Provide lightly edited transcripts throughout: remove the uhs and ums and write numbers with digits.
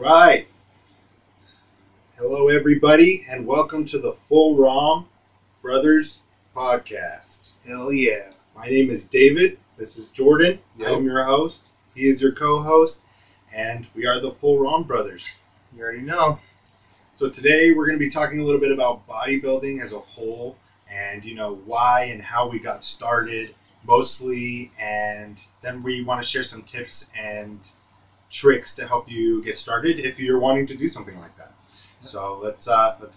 right. Hello, everybody, and welcome to the Full ROM Brothers podcast. Hell yeah. My name is David. This is Jordan. Yep. I'm your host. He is your co-host, and we are the Full ROM Brothers. You already know. So today we're going to be talking a little bit about bodybuilding as a whole, and why and how we got started, mostly, and then we want to share some tips and tricks to help you get started if you're wanting to do something like that. So let's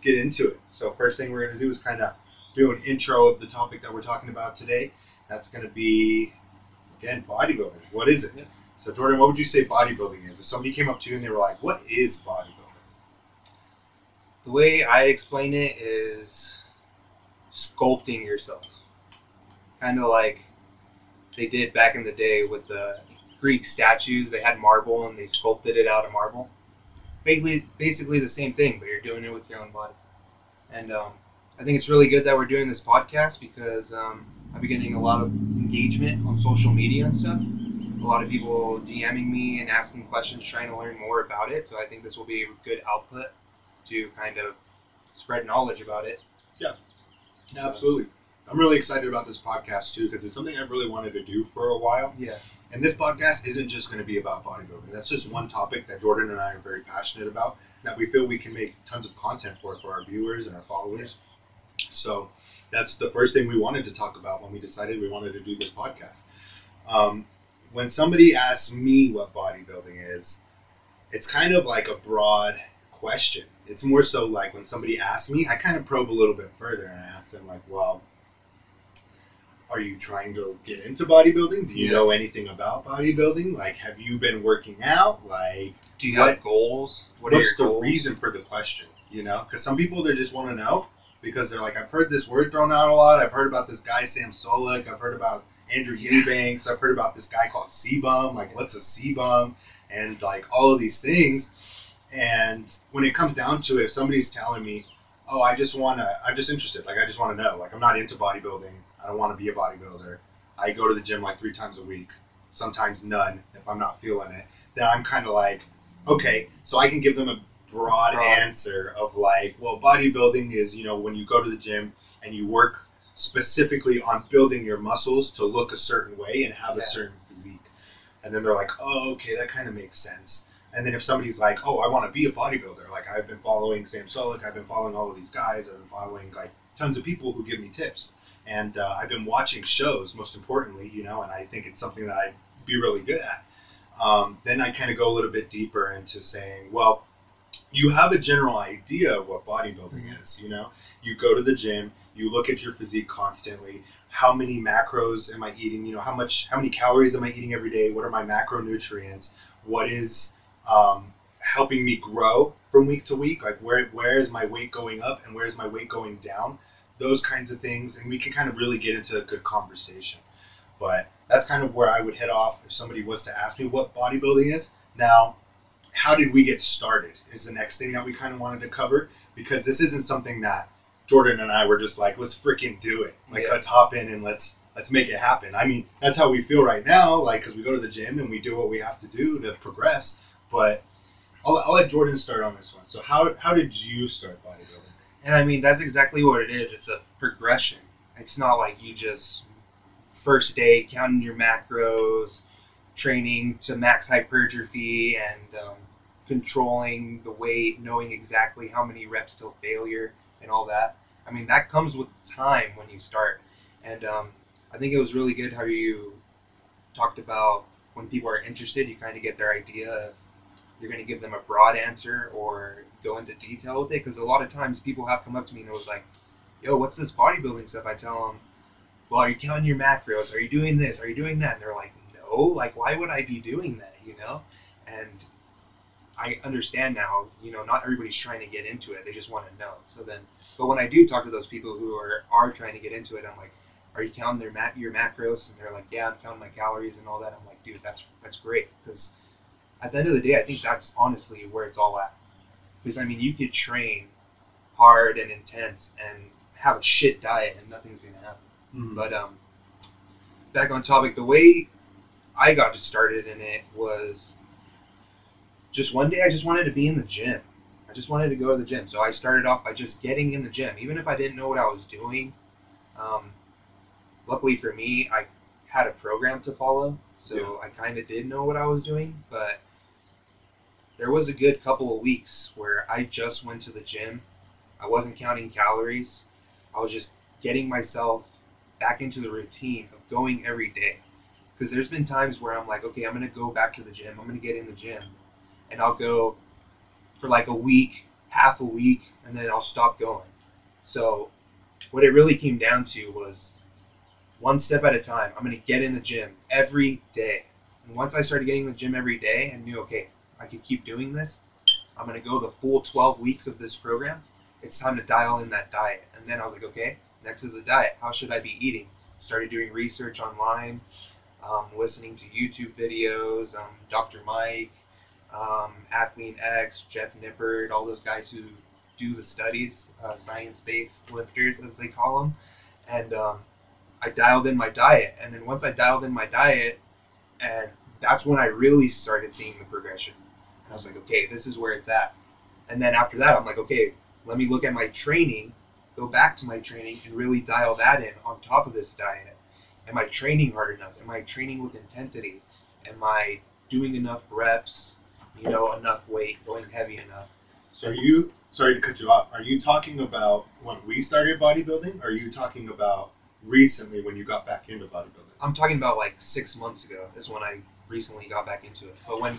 get into it. So first thing we're going to do is kind of do an intro of the topic that we're talking about today. That's going to be, again, bodybuilding. What is it? Yeah. So Jordan, what would you say bodybuilding is? If somebody came up to you and they were like, what is bodybuilding? The way I explain it is sculpting yourself. Kind of like they did back in the day with the Greek statues. They had marble and they sculpted it out of marble. Basically the same thing, but you're doing it with your own body. And I think it's really good that we're doing this podcast because I've been getting a lot of engagement on social media and stuff. A lot of people DMing me and asking questions, trying to learn more about it. So I think this will be a good output to kind of spread knowledge about it. Yeah, absolutely. I'm really excited about this podcast too because it's something I've really wanted to do for a while. Yeah. And this podcast isn't just going to be about bodybuilding. That's just one topic that Jordan and I are very passionate about, that we feel we can make tons of content for our viewers and our followers. Yeah. So that's the first thing we wanted to talk about when we decided we wanted to do this podcast. When somebody asks me what bodybuilding is, it's kind of like a broad question. It's more so like when somebody asks me, I kind of probe a little bit further and I ask them like, well, are you trying to get into bodybuilding? Do you know anything about bodybuilding? Like, have you been working out? Like, do you have goals? What's the reason for the question? Because some people, they just want to know because they're like, I've heard this word thrown out a lot. I've heard about this guy, Sam Solik. I've heard about Andrew Eubanks. I've heard about this guy called C-Bum. Like, what's a C-Bum? And like all of these things. And when it comes down to it, if somebody's telling me, oh, I'm just interested. Like, I just want to know. Like, I'm not into bodybuilding. I don't want to be a bodybuilder. I go to the gym like 3 times a week, sometimes none if I'm not feeling it. Then I'm kind of like, okay, so I can give them a broad answer of like, well, bodybuilding is, when you go to the gym and you work specifically on building your muscles to look a certain way and have a certain physique. And then they're like, oh, okay, that kind of makes sense. And then if somebody's like, oh, I want to be a bodybuilder, like I've been following Sam Solik, I've been following all of these guys, I've been following like tons of people who give me tips. And I've been watching shows, most importantly, and I think it's something that I'd be really good at. Then I kind of go a little bit deeper into saying, well, you have a general idea of what bodybuilding is, You go to the gym, you look at your physique constantly. How many macros am I eating? How many calories am I eating every day? What are my macronutrients? What is helping me grow from week to week? Like where is my weight going up and where is my weight going down? Those kinds of things, and we can kind of really get into a good conversation. But that's kind of where I would head off if somebody was to ask me what bodybuilding is. Now, how did we get started is the next thing that we kind of wanted to cover, because this isn't something that Jordan and I were just like, let's freaking do it. Like, let's hop in and let's make it happen. I mean, that's how we feel right now, like, because we go to the gym and we do what we have to do to progress. But I'll let Jordan start on this one. So how did you start bodybuilding? And I mean, that's exactly what it is. It's a progression. It's not like you just, first day, counting your macros, training to max hypertrophy, and controlling the weight, knowing exactly how many reps till failure, and all that. I mean, that comes with time when you start. And I think it was really good how you talked about when people are interested, you kind of get their idea of you're going to give them a broad answer or go into detail with it, because a lot of times people have come up to me and it was like, yo, what's this bodybuilding stuff? I tell them, well, are you counting your macros? Are you doing this? Are you doing that? And they're like, no, like, why would I be doing that, And I understand now, not everybody's trying to get into it. They just want to know. But when I do talk to those people who are trying to get into it, I'm like, are you counting your macros? And they're like, yeah, I'm counting my calories and all that. I'm like, dude, that's great, because at the end of the day, I think that's honestly where it's all at. Because, I mean, you could train hard and intense and have a shit diet and nothing's going to happen. Mm-hmm. But back on topic, the way I got started in it was just one day I just wanted to be in the gym. I just wanted to go to the gym. So I started off by just getting in the gym, even if I didn't know what I was doing. Luckily for me, I had a program to follow, so I kind of did know what I was doing. But there was a good couple of weeks where I just went to the gym. I wasn't counting calories. I was just getting myself back into the routine of going every day. Because there's been times where I'm like, okay, I'm going to go back to the gym. I'm going to get in the gym. And I'll go for like a week, half a week, and then I'll stop going. So what it really came down to was one step at a time. I'm going to get in the gym every day. And once I started getting in the gym every day and knew, okay, I could keep doing this, I'm going to go the full 12 weeks of this program. It's time to dial in that diet. And then I was like, okay, next is the diet. How should I be eating? Started doing research online, listening to YouTube videos, Dr. Mike, Athlete X, Jeff Nippard, all those guys who do the studies, science-based lifters as they call them. And I dialed in my diet. And then once I dialed in my diet, and that's when I really started seeing the progression. And I was like, okay, this is where it's at. And then after that, I'm like, okay, let me look at my training, go back to my training, and really dial that in on top of this diet. Am I training hard enough? Am I training with intensity? Am I doing enough reps, enough weight, going heavy enough? So sorry to cut you off, are you talking about when we started bodybuilding, or are you talking about recently when you got back into bodybuilding? I'm talking about like 6 months ago is when I recently got back into it. But when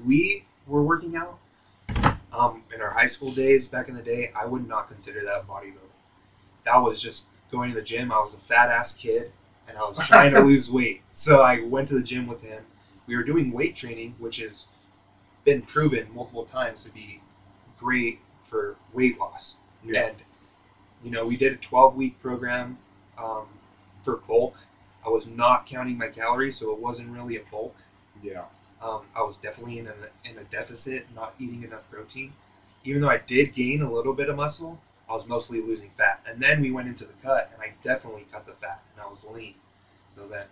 we were working out, in our high school days back in the day, I would not consider that bodybuilding. That was just going to the gym. I was a fat ass kid and I was trying to lose weight. So I went to the gym with him. We were doing weight training, which has been proven multiple times to be great for weight loss. Yeah. And, we did a 12-week program for bulk. I was not counting my calories, so it wasn't really a bulk. Yeah. I was definitely in a deficit, not eating enough protein. Even though I did gain a little bit of muscle, I was mostly losing fat. And then we went into the cut, and I definitely cut the fat, and I was lean. So then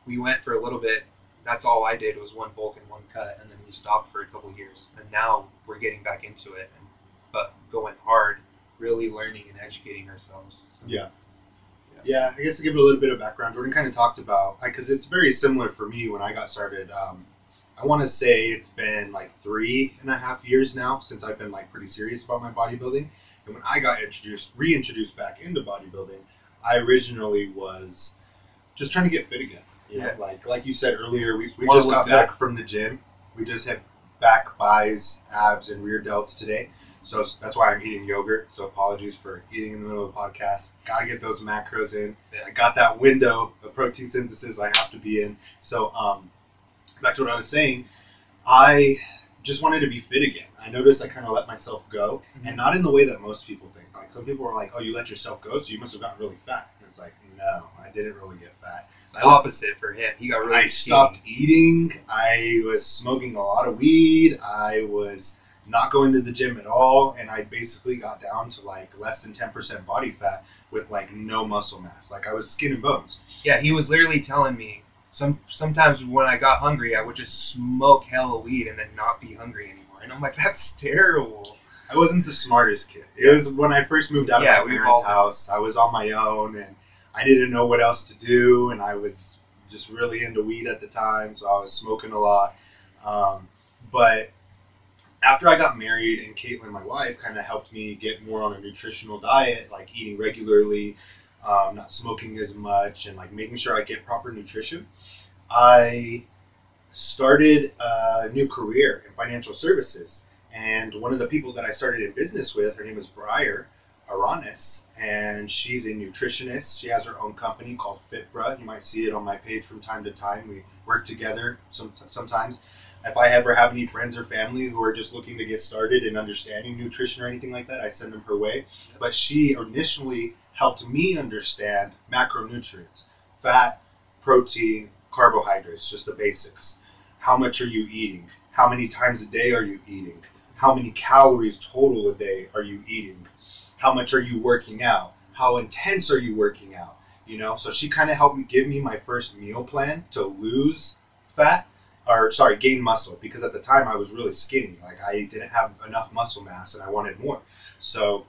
we went for a little bit. That's all I did was one bulk and one cut, and then we stopped for a couple of years. And now we're getting back into it, but going hard, really learning and educating ourselves. So. Yeah, I guess to give it a little bit of background, Jordan kind of talked about, because it's very similar for me when I got started. I want to say it's been like 3.5 years now since I've been like pretty serious about my bodybuilding. And when I got reintroduced back into bodybuilding, I originally was just trying to get fit again. You know, like you said earlier, we just got back from the gym. We just had back, buys, abs, and rear delts today. So that's why I'm eating yogurt. So apologies for eating in the middle of the podcast. Got to get those macros in. Yeah. I got that window of protein synthesis I have to be in. So back to what I was saying, I just wanted to be fit again. I noticed I kind of let myself go, and not in the way that most people think. Like some people are like, oh, you let yourself go, so you must have gotten really fat. And it's like, no, I didn't really get fat. It's the opposite for him. He got really skinny. Stopped eating. I was smoking a lot of weed. I was not going to the gym at all, and I basically got down to like less than 10% body fat with like no muscle mass. Like I was skin and bones. Yeah, he was literally telling me sometimes when I got hungry, I would just smoke hella weed and then not be hungry anymore. And I'm like, that's terrible. I wasn't the smartest kid. It was when I first moved out of my parents' house. I was on my own, and I didn't know what else to do, and I was just really into weed at the time, so I was smoking a lot. But after I got married, and Caitlin, my wife, kind of helped me get more on a nutritional diet, like eating regularly, not smoking as much, and like making sure I get proper nutrition, I started a new career in financial services. And one of the people that I started in business with, her name is Briar Aranis, and she's a nutritionist. She has her own company called Fitbra. You might see it on my page from time to time. We work together sometimes. If I ever have any friends or family who are just looking to get started in understanding nutrition or anything like that, I send them her way. But she initially helped me understand macronutrients, fat, protein, carbohydrates, just the basics. How much are you eating? How many times a day are you eating? How many calories total a day are you eating? How much are you working out? How intense are you working out? So she kind of helped me give me my first meal plan to lose fat. gain muscle, because at the time I was really skinny. Like I didn't have enough muscle mass and I wanted more. So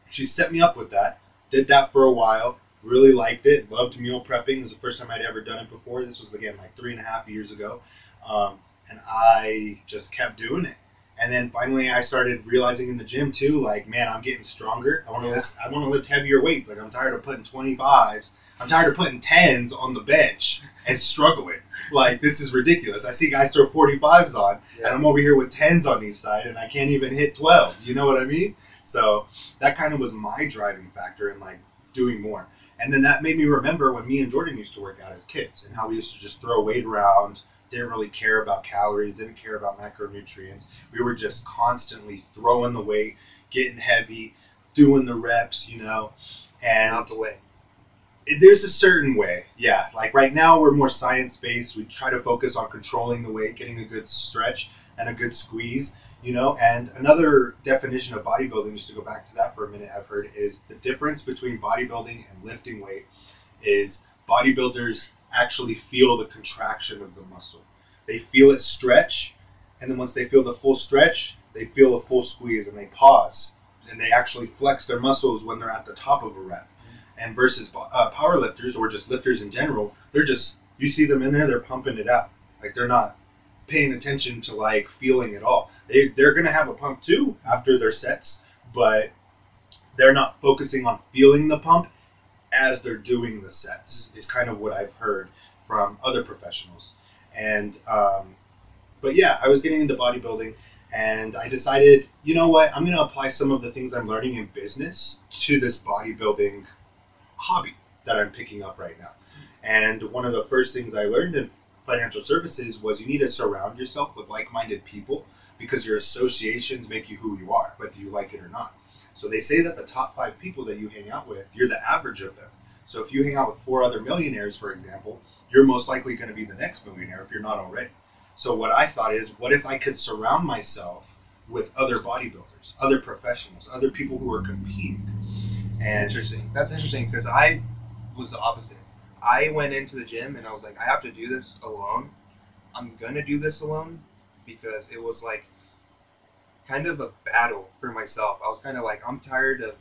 she set me up with that. Did that for a while. Really liked it. Loved meal prepping. It was the first time I'd ever done it before. This was again like 3.5 years ago. And I just kept doing it. And then finally I started realizing in the gym too, like, man, I'm getting stronger. I want to lift heavier weights. Like I'm tired of putting 25s. I'm tired of putting 10s on the bench and struggling. Like, this is ridiculous. I see guys throw 45s on, and I'm over here with 10s on each side, and I can't even hit 12. You know what I mean? So that kind of was my driving factor in, like, doing more. And then that made me remember when me and Jordan used to work out as kids and how we used to just throw weight around, didn't really care about calories, didn't care about macronutrients. We were just constantly throwing the weight, getting heavy, doing the reps, you know. And out the way. There's a certain way, yeah. Like right now, we're more science-based. We try to focus on controlling the weight, getting a good stretch and a good squeeze, you know. And another definition of bodybuilding, just to go back to that for a minute, I've heard is the difference between bodybuilding and lifting weight is bodybuilders actually feel the contraction of the muscle. They feel it stretch, and then once they feel the full stretch, they feel a full squeeze, and they pause, and they actually flex their muscles when they're at the top of a rep. And versus power lifters or just lifters in general, they're just, you see them in there, they're pumping it out. Like they're not paying attention to like feeling it all. They're going to have a pump too after their sets, but they're not focusing on feeling the pump as they're doing the sets is kind of what I've heard from other professionals. And, but yeah, I was getting into bodybuilding and I decided, you know what, I'm going to apply some of the things I'm learning in business to this bodybuilding hobby that I'm picking up right now. And one of the first things I learned in financial services was you need to surround yourself with like-minded people because your associations make you who you are, whether you like it or not. So they say that the top 5 people that you hang out with, you're the average of them. So if you hang out with 4 other millionaires, for example, you're most likely going to be the next millionaire if you're not already. So what I thought is, what if I could surround myself with other bodybuilders, other professionals, other people who are competing? And interesting. That's interesting because I was the opposite. I went into the gym and I was like, I have to do this alone. I'm going to do this alone because it was like kind of a battle for myself. I was kind of like, I'm tired of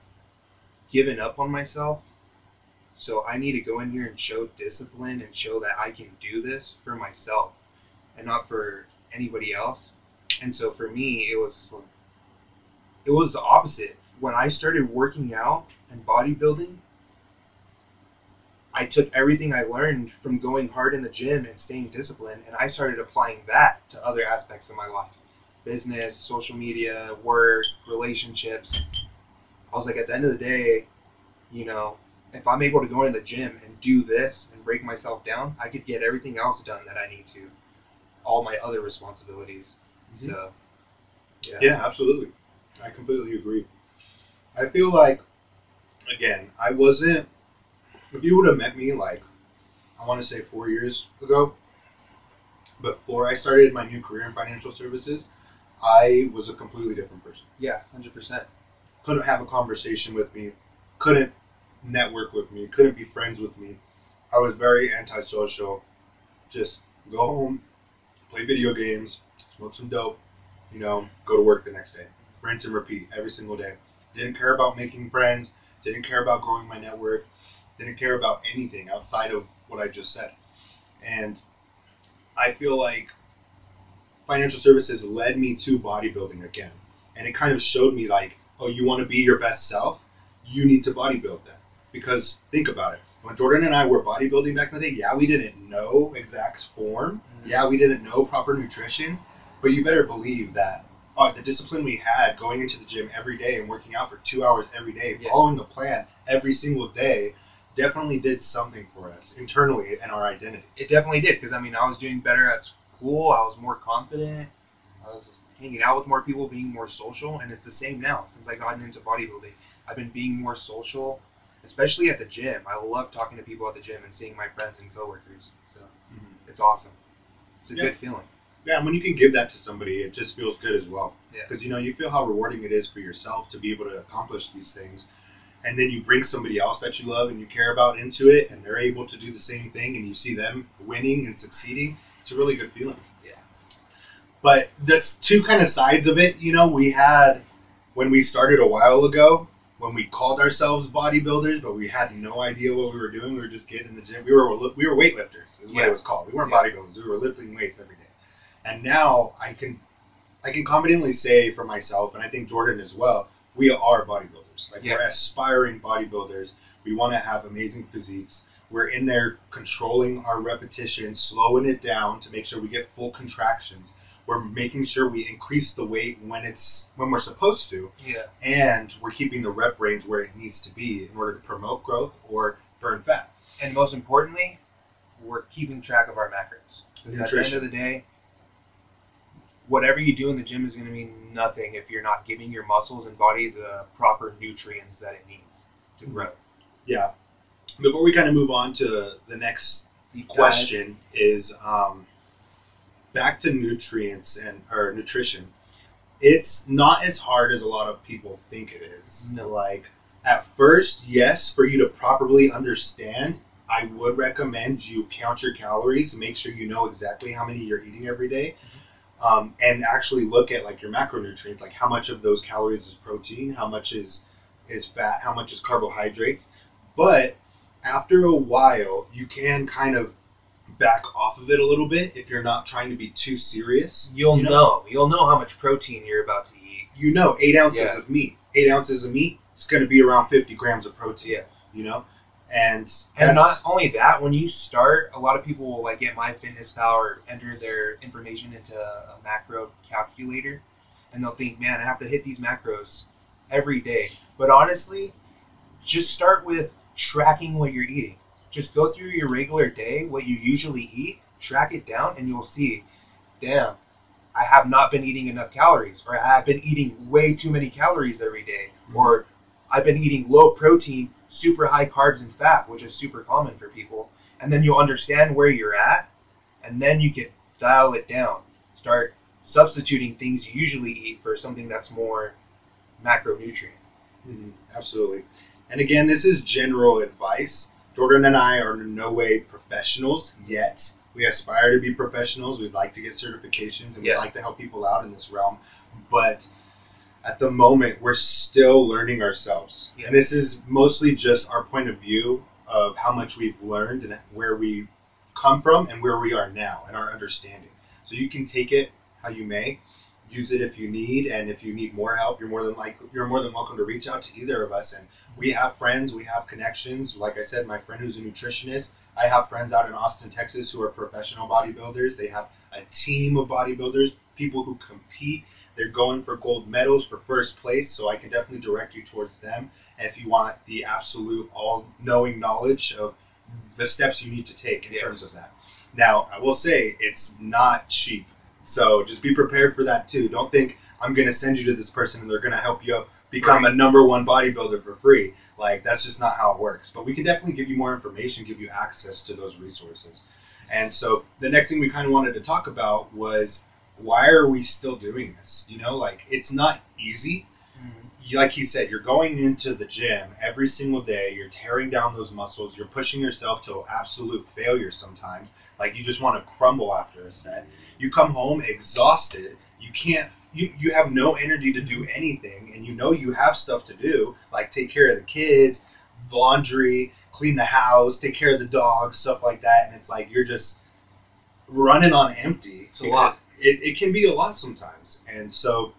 giving up on myself. So I need to go in here and show discipline and show that I can do this for myself and not for anybody else. And so for me, it was the opposite. When I started working out and bodybuilding, I took everything I learned from going hard in the gym and staying disciplined, and I started applying that to other aspects of my life. Business, social media, work, relationships. I was like, at the end of the day, you know, if I'm able to go in the gym and do this and break myself down, I could get everything else done that I need to. All my other responsibilities. Mm-hmm. So, yeah, absolutely. I completely agree. I feel like, again, I wasn't, if you would have met me like, I want to say 4 years ago, before I started my new career in financial services, I was a completely different person. Yeah, 100%. Couldn't have a conversation with me, couldn't network with me, couldn't be friends with me. I was very antisocial. Just go home, play video games, smoke some dope, you know, go to work the next day. Rinse and repeat every single day. Didn't care about making friends, didn't care about growing my network, didn't care about anything outside of what I just said. And I feel like financial services led me to bodybuilding again. And it kind of showed me like, oh, you want to be your best self? You need to bodybuild then. Because think about it. When Jordan and I were bodybuilding back in the day, yeah, we didn't know exact form. Yeah, we didn't know proper nutrition. But you better believe that the discipline we had going into the gym every day and working out for 2 hours every day, following the plan every single day, definitely did something for us internally and our identity. It definitely did, because I mean, I was doing better at school. I was more confident. I was hanging out with more people, being more social, and it's the same now since I got into bodybuilding. I've been being more social, especially at the gym. I love talking to people at the gym and seeing my friends and coworkers. So It's awesome. It's a good feeling. Yeah, and when you can give that to somebody, it just feels good as well. Yeah. Because, you know, you feel how rewarding it is for yourself to be able to accomplish these things. And then you bring somebody else that you love and you care about into it, and they're able to do the same thing, and you see them winning and succeeding. It's a really good feeling. Yeah. But that's two kind of sides of it. You know, we had, when we started a while ago, when we called ourselves bodybuilders, but we had no idea what we were doing. We were just getting in the gym. We were weightlifters, is what it was called. We weren't bodybuilders. We were lifting weights every day. And now I can confidently say for myself, and I think Jordan as well, we are bodybuilders. Like we're aspiring bodybuilders. We want to have amazing physiques. We're in there controlling our repetition, slowing it down to make sure we get full contractions. We're making sure we increase the weight when we're supposed to. Yeah. And we're keeping the rep range where it needs to be in order to promote growth or burn fat. And most importantly, we're keeping track of our macros. Because at the end of the day, whatever you do in the gym is going to mean nothing if you're not giving your muscles and body the proper nutrients that it needs to grow. Yeah. Before we kind of move on to the next question is back to nutrients or nutrition. It's not as hard as a lot of people think it is. No. Like at first, yes, for you to properly understand, I would recommend you count your calories, make sure you know exactly how many you're eating every day, and actually look at like your macronutrients, like how much of those calories is protein, how much is fat, how much is carbohydrates. But after a while, you can kind of back off of it a little bit if you're not trying to be too serious. You'll know how much protein you're about to eat. 8 ounces of meat. 8 ounces of meat, it's going to be around 50 grams of protein. Yeah. You know? And not only that, when you start, a lot of people will like get MyFitnessPal or enter their information into a macro calculator, and they'll think, man, I have to hit these macros every day. But honestly, just start with tracking what you're eating. Just go through your regular day, what you usually eat, track it down, and you'll see, damn, I have not been eating enough calories, or I have been eating way too many calories every day, or I've been eating low protein, super high carbs and fat, which is super common for people. And then you'll understand where you're at, and then you can dial it down. Start substituting things you usually eat for something that's more macronutrient. Absolutely. And again, this is general advice. Jordan and I are in no way professionals yet. We aspire to be professionals. We'd like to get certifications, and we'd like to help people out in this realm. But at the moment, we're still learning ourselves. Yeah. And this is mostly just our point of view of how much we've learned and where we've come from and where we are now and our understanding. So you can take it how you may. Use it if you need, and if you need more help, you're more than welcome to reach out to either of us. And we have friends, we have connections. Like I said, my friend who's a nutritionist, I have friends out in Austin, Texas, who are professional bodybuilders. They have a team of bodybuilders, people who compete. They're going for gold medals, for first place, so I can definitely direct you towards them. And if you want the absolute all-knowing knowledge of the steps you need to take in terms of that. Now, I will say it's not cheap. So just be prepared for that too. Don't think I'm going to send you to this person and they're going to help you become a #1 bodybuilder for free. Like, that's just not how it works. But we can definitely give you more information, give you access to those resources. And so the next thing we kind of wanted to talk about was, why are we still doing this? You know, like, it's not easy. Like he said, you're going into the gym every single day. You're tearing down those muscles. You're pushing yourself to absolute failure sometimes. Like, you just want to crumble after a set. You come home exhausted. You have no energy to do anything. And you know you have stuff to do, like take care of the kids, laundry, clean the house, take care of the dogs, stuff like that. And it's like you're just running on empty. It's a lot. It can be a lot sometimes. And so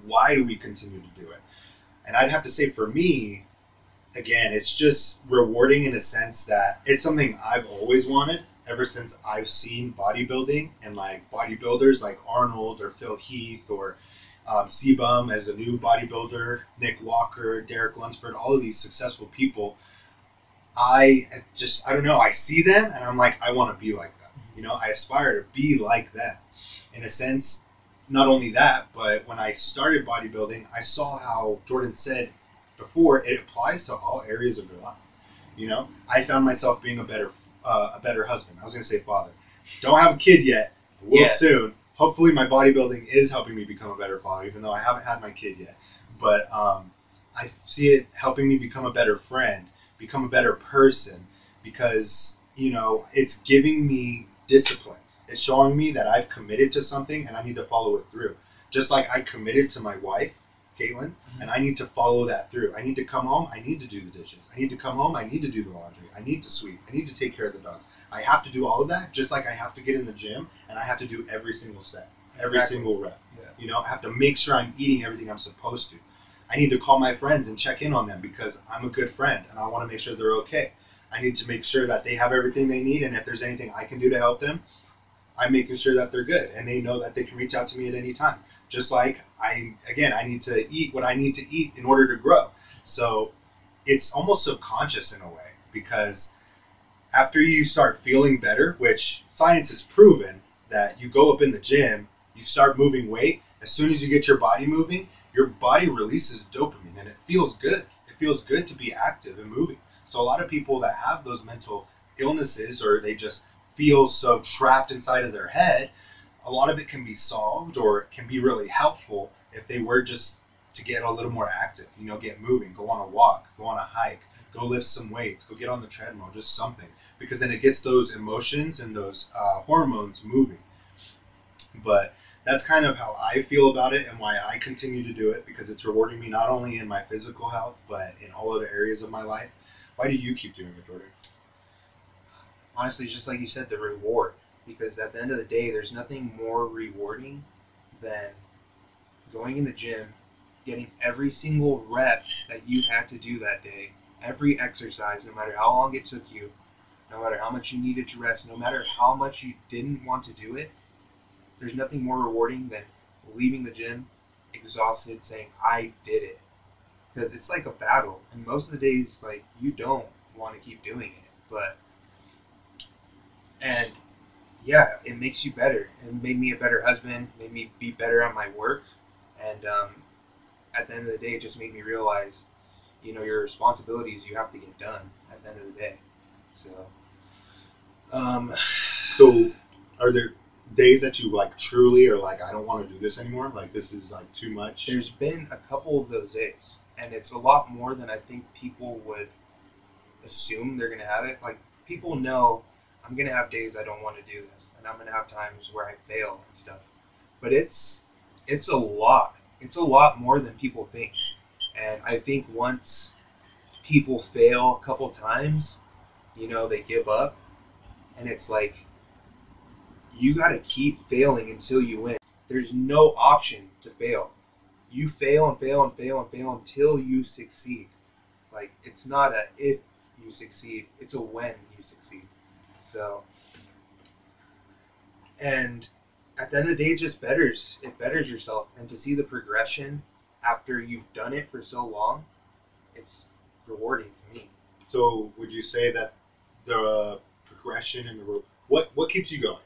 why do we continue to do it? And I'd have to say, for me, again, it's just rewarding in a sense that it's something I've always wanted ever since I've seen bodybuilding and like bodybuilders like Arnold or Phil Heath or Sebum as a new bodybuilder, Nick Walker, Derek Lunsford, all of these successful people. I don't know, I see them and I'm like, I want to be like them. You know, I aspire to be like them. In a sense, not only that, but when I started bodybuilding, I saw how Jordan said before, it applies to all areas of your life. You know, I found myself being a better husband. I was going to say father. Don't have a kid yet. Will soon. Hopefully my bodybuilding is helping me become a better father, even though I haven't had my kid yet. But I see it helping me become a better friend, become a better person, because, you know, it's giving me discipline. It's showing me that I've committed to something and I need to follow it through. Just like I committed to my wife, Caitlin, and I need to follow that through. I need to come home. I need to do the dishes. I need to come home. I need to do the laundry. I need to sweep. I need to take care of the dogs. I have to do all of that, just like I have to get in the gym and I have to do every single set, every single rep. Yeah. You know, I have to make sure I'm eating everything I'm supposed to. I need to call my friends and check in on them because I'm a good friend and I want to make sure they're okay. I need to make sure that they have everything they need, and if there's anything I can do to help them, I'm making sure that they're good and they know that they can reach out to me at any time. Just like I need to eat what I need to eat in order to grow. So it's almost subconscious in a way, because after you start feeling better, which science has proven that you go up in the gym, you start moving weight, as soon as you get your body moving, your body releases dopamine and it feels good. It feels good to be active and moving. So a lot of people that have those mental illnesses, or they just feel so trapped inside of their head, a lot of it can be solved, or it can be really helpful if they were just to get a little more active, you know, get moving, go on a walk, go on a hike, go lift some weights, go get on the treadmill, just something, because then it gets those emotions and those hormones moving. But that's kind of how I feel about it and why I continue to do it, because it's rewarding me not only in my physical health, but in all other areas of my life. Why do you keep doing it, Jordan? Honestly, just like you said, the reward. Because at the end of the day, there's nothing more rewarding than going in the gym, getting every single rep that you had to do that day, every exercise, no matter how long it took you, no matter how much you needed to rest, no matter how much you didn't want to do it. There's nothing more rewarding than leaving the gym exhausted, saying, I did it. Because it's like a battle, and most of the days, like, you don't want to keep doing it, and yeah, it makes you better. It made me a better husband, made me be better at my work, and at the end of the day, it just made me realize, you know, your responsibilities you have to get done at the end of the day. So, so are there days that you like truly are like, I don't want to do this anymore? Like, this is like too much? There's been a couple of those days, and it's a lot more than I think people would assume they're going to have it. Like, people know I'm going to have days I don't want to do this, and I'm going to have times where I fail and stuff. But it's a lot. It's a lot more than people think. And I think once people fail a couple times, you know, they give up. And it's like, you got to keep failing until you win. There's no option to fail. You fail and fail and fail and fail until you succeed. Like, it's not a if you succeed, it's a when you succeed. So, and at the end of the day, it just betters yourself. And to see the progression after you've done it for so long, it's rewarding to me. So would you say that the progression and what keeps you going?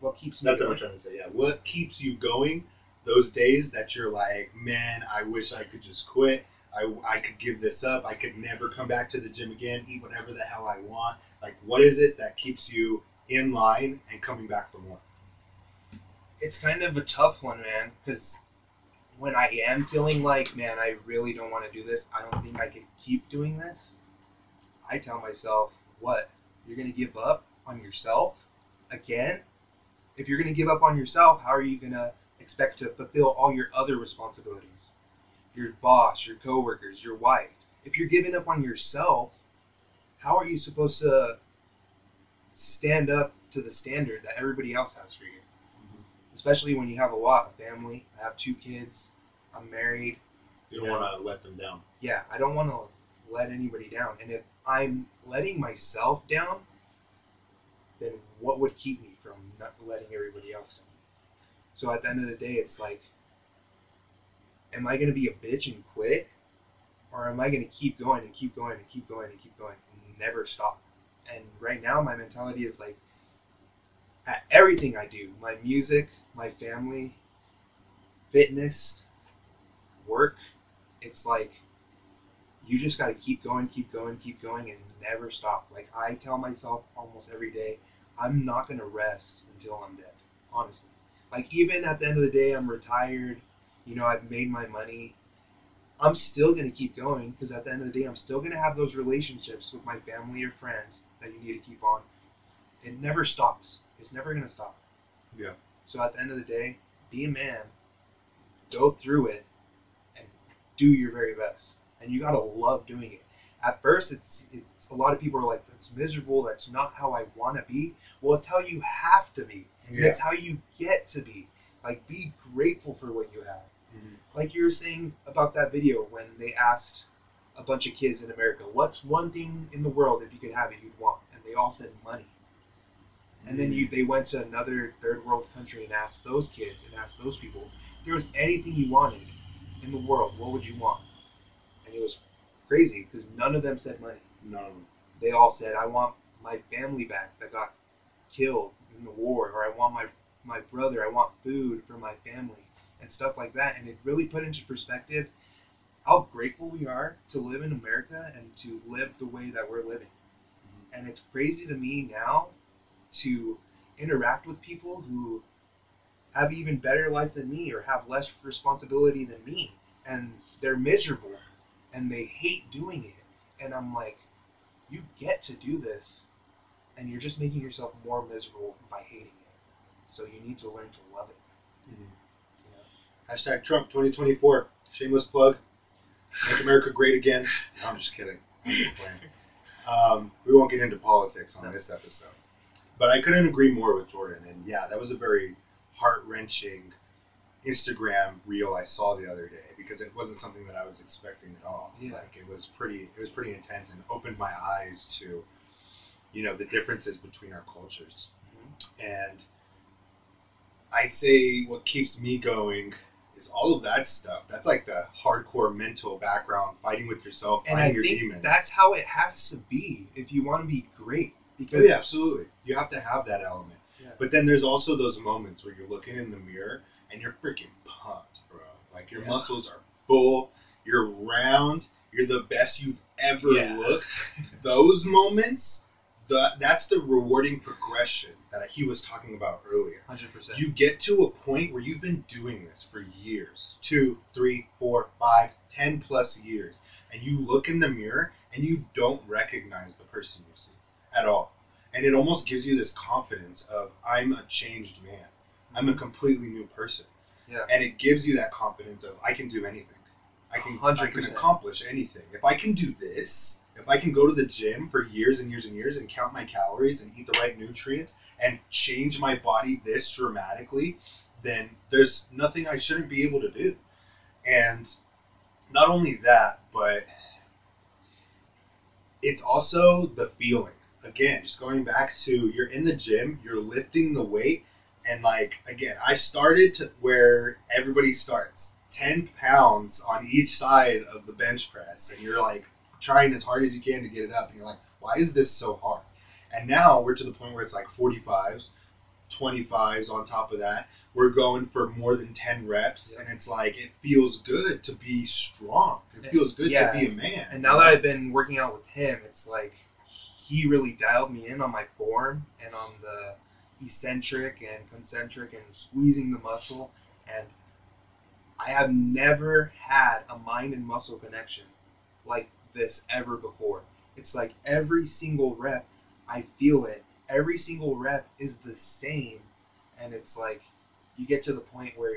What keeps me That's going? what I'm trying to say, yeah. What keeps you going those days that you're like, man, I wish I could just quit. I could give this up. I could never come back to the gym again, eat whatever the hell I want. Like, what is it that keeps you in line and coming back for more? It's kind of a tough one, man, because when I am feeling like, man, I really don't want to do this, I don't think I can keep doing this, I tell myself, what? You're going to give up on yourself again? If you're going to give up on yourself, how are you going to expect to fulfill all your other responsibilities? Your boss, your coworkers, your wife. If you're giving up on yourself, how are you supposed to stand up to the standard that everybody else has for you? Mm-hmm. Especially when you have a lot of family. I have 2 kids. I'm married. You don't want to let them down. Yeah, I don't want to let anybody down. And if I'm letting myself down, then what would keep me from not letting everybody else down? So at the end of the day, it's like, am I going to be a bitch and quit? Or am I going to keep going and keep going and keep going and keep going and never stop? And right now, my mentality is like, at everything I do, my music, my family, fitness, work, it's like, you just got to keep going, and never stop. Like, I tell myself almost every day, I'm not going to rest until I'm dead, honestly. Like, even at the end of the day, I'm retired, you know, I've made my money, I'm still going to keep going, because at the end of the day, I'm still going to have those relationships with my family or friends that you need to keep on. It never stops. It's never going to stop. Yeah. So at the end of the day, be a man, go through it, and do your very best. And you gotta love doing it. At first, it's a lot of people are like, that's miserable. That's not how I want to be. Well, it's how you have to be. And it's how you get to be. Like, be grateful for what you have. Mm-hmm. Like you were saying about that video when they asked a bunch of kids in America, what's one thing in the world, if you could have it, you'd want? And they all said money. And then they went to another third world country and asked those kids and asked those people, if there was anything you wanted in the world, what would you want? And it was crazy because none of them said money. None of them. They all said, I want my family back that got killed in the war, or I want my brother, I want food for my family and stuff like that. And it really put into perspective how grateful we are to live in America and to live the way that we're living. Mm-hmm. And it's crazy to me now to interact with people who have even better life than me or have less responsibility than me, and they're miserable and they hate doing it. And I'm like, you get to do this and you're just making yourself more miserable by hating it. So you need to learn to love it. Mm-hmm. Yeah. Hashtag Trump 2024. Shameless plug. Make America great again. No, I'm just kidding. I'm just playing. We won't get into politics on this episode. But I couldn't agree more with Jordan. And yeah, that was a very heart-wrenching Instagram reel I saw the other day, because it wasn't something that I was expecting at all. Yeah. Like it was pretty intense and opened my eyes to, the differences between our cultures. Mm-hmm. And I'd say what keeps me going is all of that stuff. That's like the hardcore mental background, fighting with yourself, fighting your demons. That's how it has to be if you want to be great. Because yeah, absolutely. You have to have that element. Yeah. But then there's also those moments where you're looking in the mirror and you're freaking pumped, bro. Like your muscles are full, you're round, you're the best you've ever looked. Those moments, that's the rewarding progression that he was talking about earlier. 100%. You get to a point where you've been doing this for years, 2, 3, 4, 5, 10 plus years, and you look in the mirror and you don't recognize the person you see at all. And it almost gives you this confidence of, I'm a changed man. I'm a completely new person. Yeah. And it gives you that confidence of, I can do anything. I can accomplish anything. If I can do this, if I can go to the gym for years and years and years and count my calories and eat the right nutrients and change my body this dramatically, then there's nothing I shouldn't be able to do. And not only that, but it's also the feeling. Again, just going back to, you're in the gym, you're lifting the weight, and like, again, I started to where everybody starts, 10 pounds on each side of the bench press, and you're like trying as hard as you can to get it up, and you're like, why is this so hard? And now we're to the point where it's like 45s, 25s on top of that. We're going for more than 10 reps, and it's like, it feels good to be strong. It feels good to be a man. And now that I've been working out with him, it's like, he really dialed me in on my form and on the eccentric and concentric and squeezing the muscle. And I have never had a mind and muscle connection like this ever before. It's like every single rep, I feel it. Every single rep is the same. And it's like, you get to the point where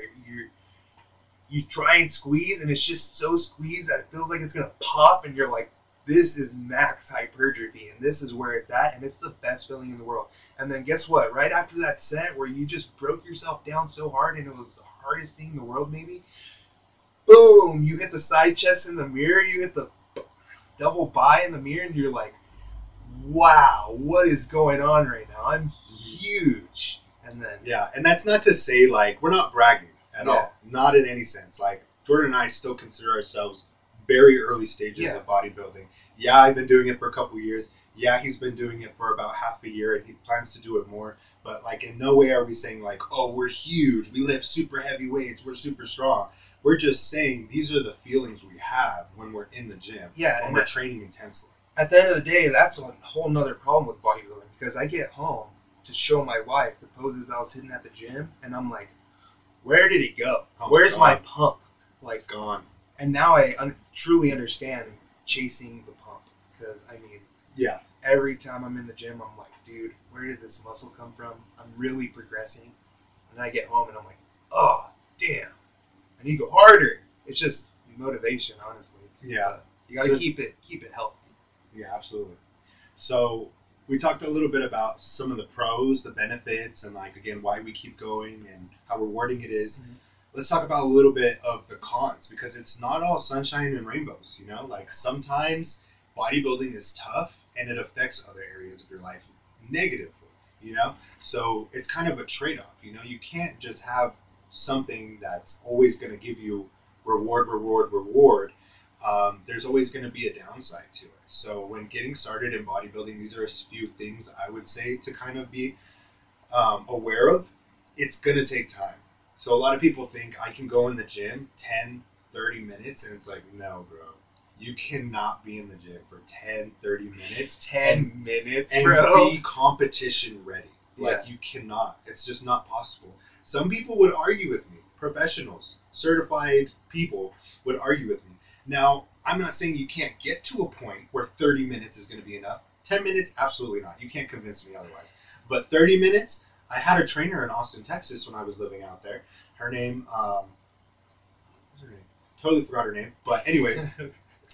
you try and squeeze and it's just so squeezed that it feels like it's going to pop, and you're like, this is max hypertrophy, and this is where it's at, and it's the best feeling in the world. And then guess what? Right after that set where you just broke yourself down so hard and it was the hardest thing in the world maybe, boom, you hit the side chest in the mirror, you hit the double bi in the mirror, and you're like, wow, what is going on right now? I'm huge. And then and that's not to say, like, we're not bragging at all. Not in any sense. Like, Jordan and I still consider ourselves very early stages of bodybuilding. Yeah, I've been doing it for a couple years. Yeah, he's been doing it for about half a year, and he plans to do it more. But like, in no way are we saying like, oh, we're huge, we lift super heavy weights, we're super strong. We're just saying these are the feelings we have when we're in the gym, when we're training intensely. At the end of the day, that's a whole nother problem with bodybuilding, because I get home to show my wife the poses I was hitting at the gym, and I'm like, where did it go? Where's my pump? Like, it's gone. And now I truly understand chasing the pump, because I mean, every time I'm in the gym, I'm like, dude, where did this muscle come from? I'm really progressing. And then I get home and I'm like, oh, damn, I need to go harder. It's just motivation, honestly. Yeah. But you got to keep it healthy. Yeah, absolutely. So we talked a little bit about some of the pros, the benefits, and like, again, why we keep going and how rewarding it is. Mm-hmm. Let's talk about a little bit of the cons, because it's not all sunshine and rainbows, you know? Like, sometimes bodybuilding is tough and it affects other areas of your life negatively, you know? So it's kind of a trade-off, you know? You can't just have something that's always going to give you reward. There's always going to be a downside to it. So when getting started in bodybuilding, these are a few things I would say to kind of be aware of. It's going to take time. So a lot of people think I can go in the gym 10, 30 minutes, and it's like, no, bro. You cannot be in the gym for 10, 30 minutes. 10 minutes, and bro? Be competition ready. Like, yeah. You cannot. It's just not possible. Some people would argue with me. Professionals, certified people would argue with me. Now, I'm not saying you can't get to a point where 30 minutes is going to be enough. 10 minutes, absolutely not. You can't convince me otherwise. But 30 minutes, I had a trainer in Austin, Texas when I was living out there. Her name, what's her name? Totally forgot her name. But anyways,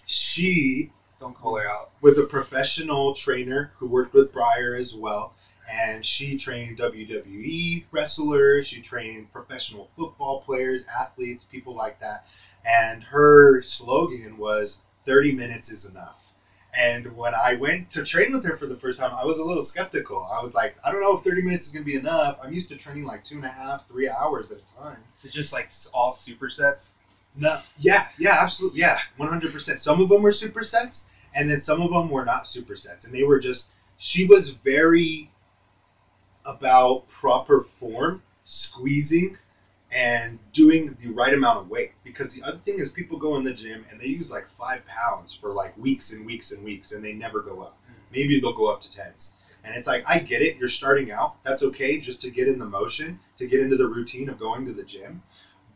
she don't call her out. Was a professional trainer who worked with Breyer as well. And she trained WWE wrestlers. She trained professional football players, athletes, people like that. And her slogan was 30 minutes is enough. And when I went to train with her for the first time, I was a little skeptical. I was like, I don't know if 30 minutes is going to be enough. I'm used to training like 2.5, 3 hours at a time. Is it just like all supersets? No. Yeah, absolutely. Yeah, 100%. Some of them were supersets, and then some of them were not supersets. And they were just, she was very about proper form, squeezing, and doing the right amount of weight. Because the other thing is, people go in the gym and they use like 5 pounds for like weeks and weeks and weeks, and they never go up. Maybe they'll go up to 10s. And it's like, I get it, you're starting out. That's okay, just to get in the motion, to get into the routine of going to the gym.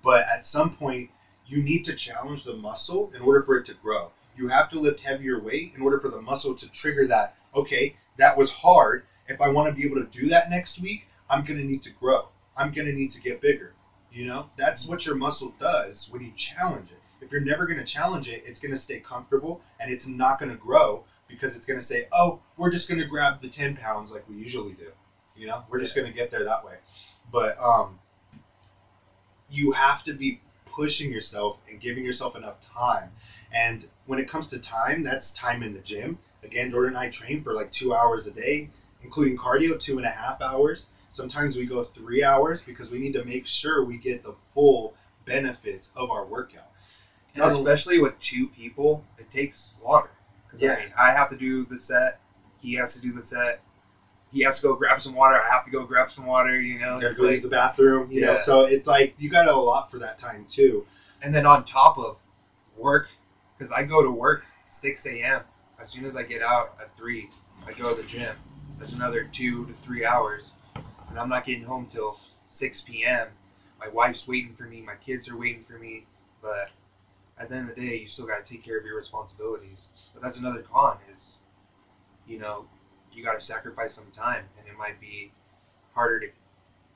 But at some point, you need to challenge the muscle in order for it to grow. You have to lift heavier weight in order for the muscle to trigger that, okay, that was hard. If I want to be able to do that next week, I'm going to need to grow. I'm going to need to get bigger. You know, that's what your muscle does when you challenge it. If you're never going to challenge it, it's going to stay comfortable and it's not going to grow, because it's going to say, oh, we're just going to grab the 10 pounds like we usually do. You know, we're just going to get there that way. But you have to be pushing yourself and giving yourself enough time. And when it comes to time, that's time in the gym. Again, Jordan and I train for like 2 hours a day, including cardio, 2.5 hours. Sometimes we go 3 hours because we need to make sure we get the full benefits of our workout. And especially with 2 people, it takes water. Yeah. I mean, I have to do the set. He has to do the set. He has to go grab some water. I have to go grab some water, you know. There goes the bathroom, you know. So it's like, you got to allot for that time too. And then on top of work, because I go to work 6 a.m. As soon as I get out at 3, I go to the gym. That's another 2 to 3 hours. And I'm not getting home till 6 p.m. My wife's waiting for me. My kids are waiting for me. But at the end of the day, you still got to take care of your responsibilities. But that's another con is, you know, you got to sacrifice some time. And it might be harder to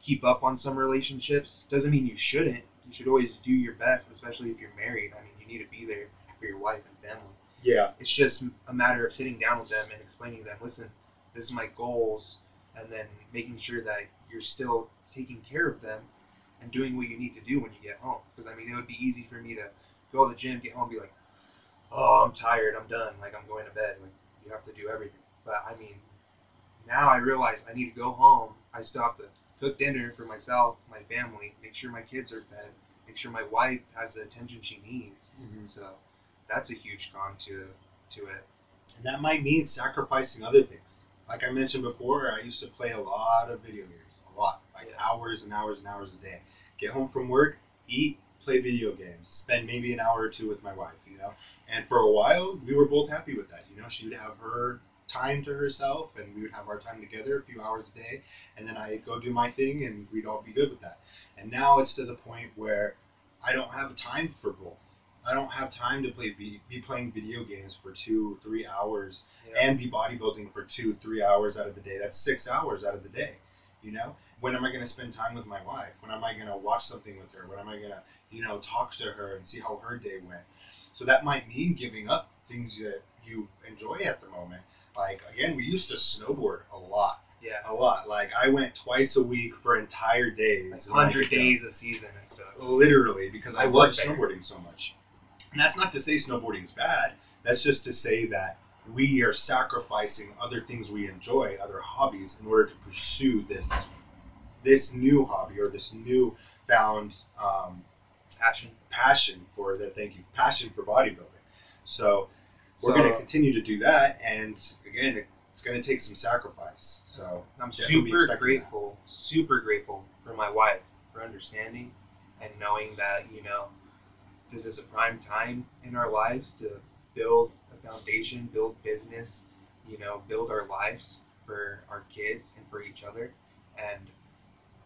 keep up on some relationships. Doesn't mean you shouldn't. You should always do your best, especially if you're married. I mean, you need to be there for your wife and family. Yeah. It's just a matter of sitting down with them and explaining to them, listen, this is my goals. And then making sure that you're still taking care of them and doing what you need to do when you get home. Because, I mean, it would be easy for me to go to the gym, get home, be like, oh, I'm tired, I'm done, like, I'm going to bed. Like, you have to do everything. But, I mean, now I realize I need to go home. I still have to cook dinner for myself, my family, make sure my kids are fed, make sure my wife has the attention she needs. Mm-hmm. So that's a huge con to it. And that might mean sacrificing other things. Like I mentioned before, I used to play a lot of video games, hours and hours and hours a day. Get home from work, eat, play video games, spend maybe an hour or 2 with my wife, you know. And for a while, we were both happy with that. You know, she would have her time to herself, and we would have our time together, a few hours a day, and then I'd go do my thing, and we'd all be good with that. And now it's to the point where I don't have time for both. I don't have time to be playing video games for 2-3 hours and be bodybuilding for 2-3 hours out of the day. That's 6 hours out of the day, you know? When am I going to spend time with my wife? When am I going to watch something with her? When am I going to, talk to her and see how her day went? So that might mean giving up things that you enjoy at the moment. Like, again, we used to snowboard a lot. Yeah. A lot. Like, I went twice a week for entire days. Like 100 days a season and stuff. Literally, because I love snowboarding so much. And that's not to say snowboarding's bad. That's just to say that we are sacrificing other things we enjoy, other hobbies, in order to pursue this new hobby or this new found passion for bodybuilding. So we're going to continue to do that, and again, it's going to take some sacrifice. So I'm super grateful for my wife for understanding and knowing that this is a prime time in our lives to build a foundation, build business, build our lives for our kids and for each other. And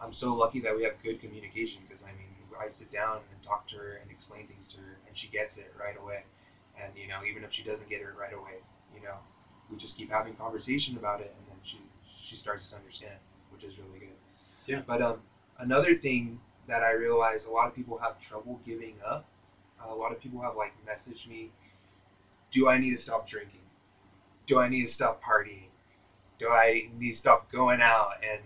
I'm so lucky that we have good communication, because I sit down and talk to her and explain things to her, and she gets it right away. And even if she doesn't get it right away, we just keep having conversation about it, and then she starts to understand, which is really good. Yeah. But another thing that I realize a lot of people have trouble giving up. A lot of people have messaged me, do I need to stop drinking? Do I need to stop partying? Do I need to stop going out and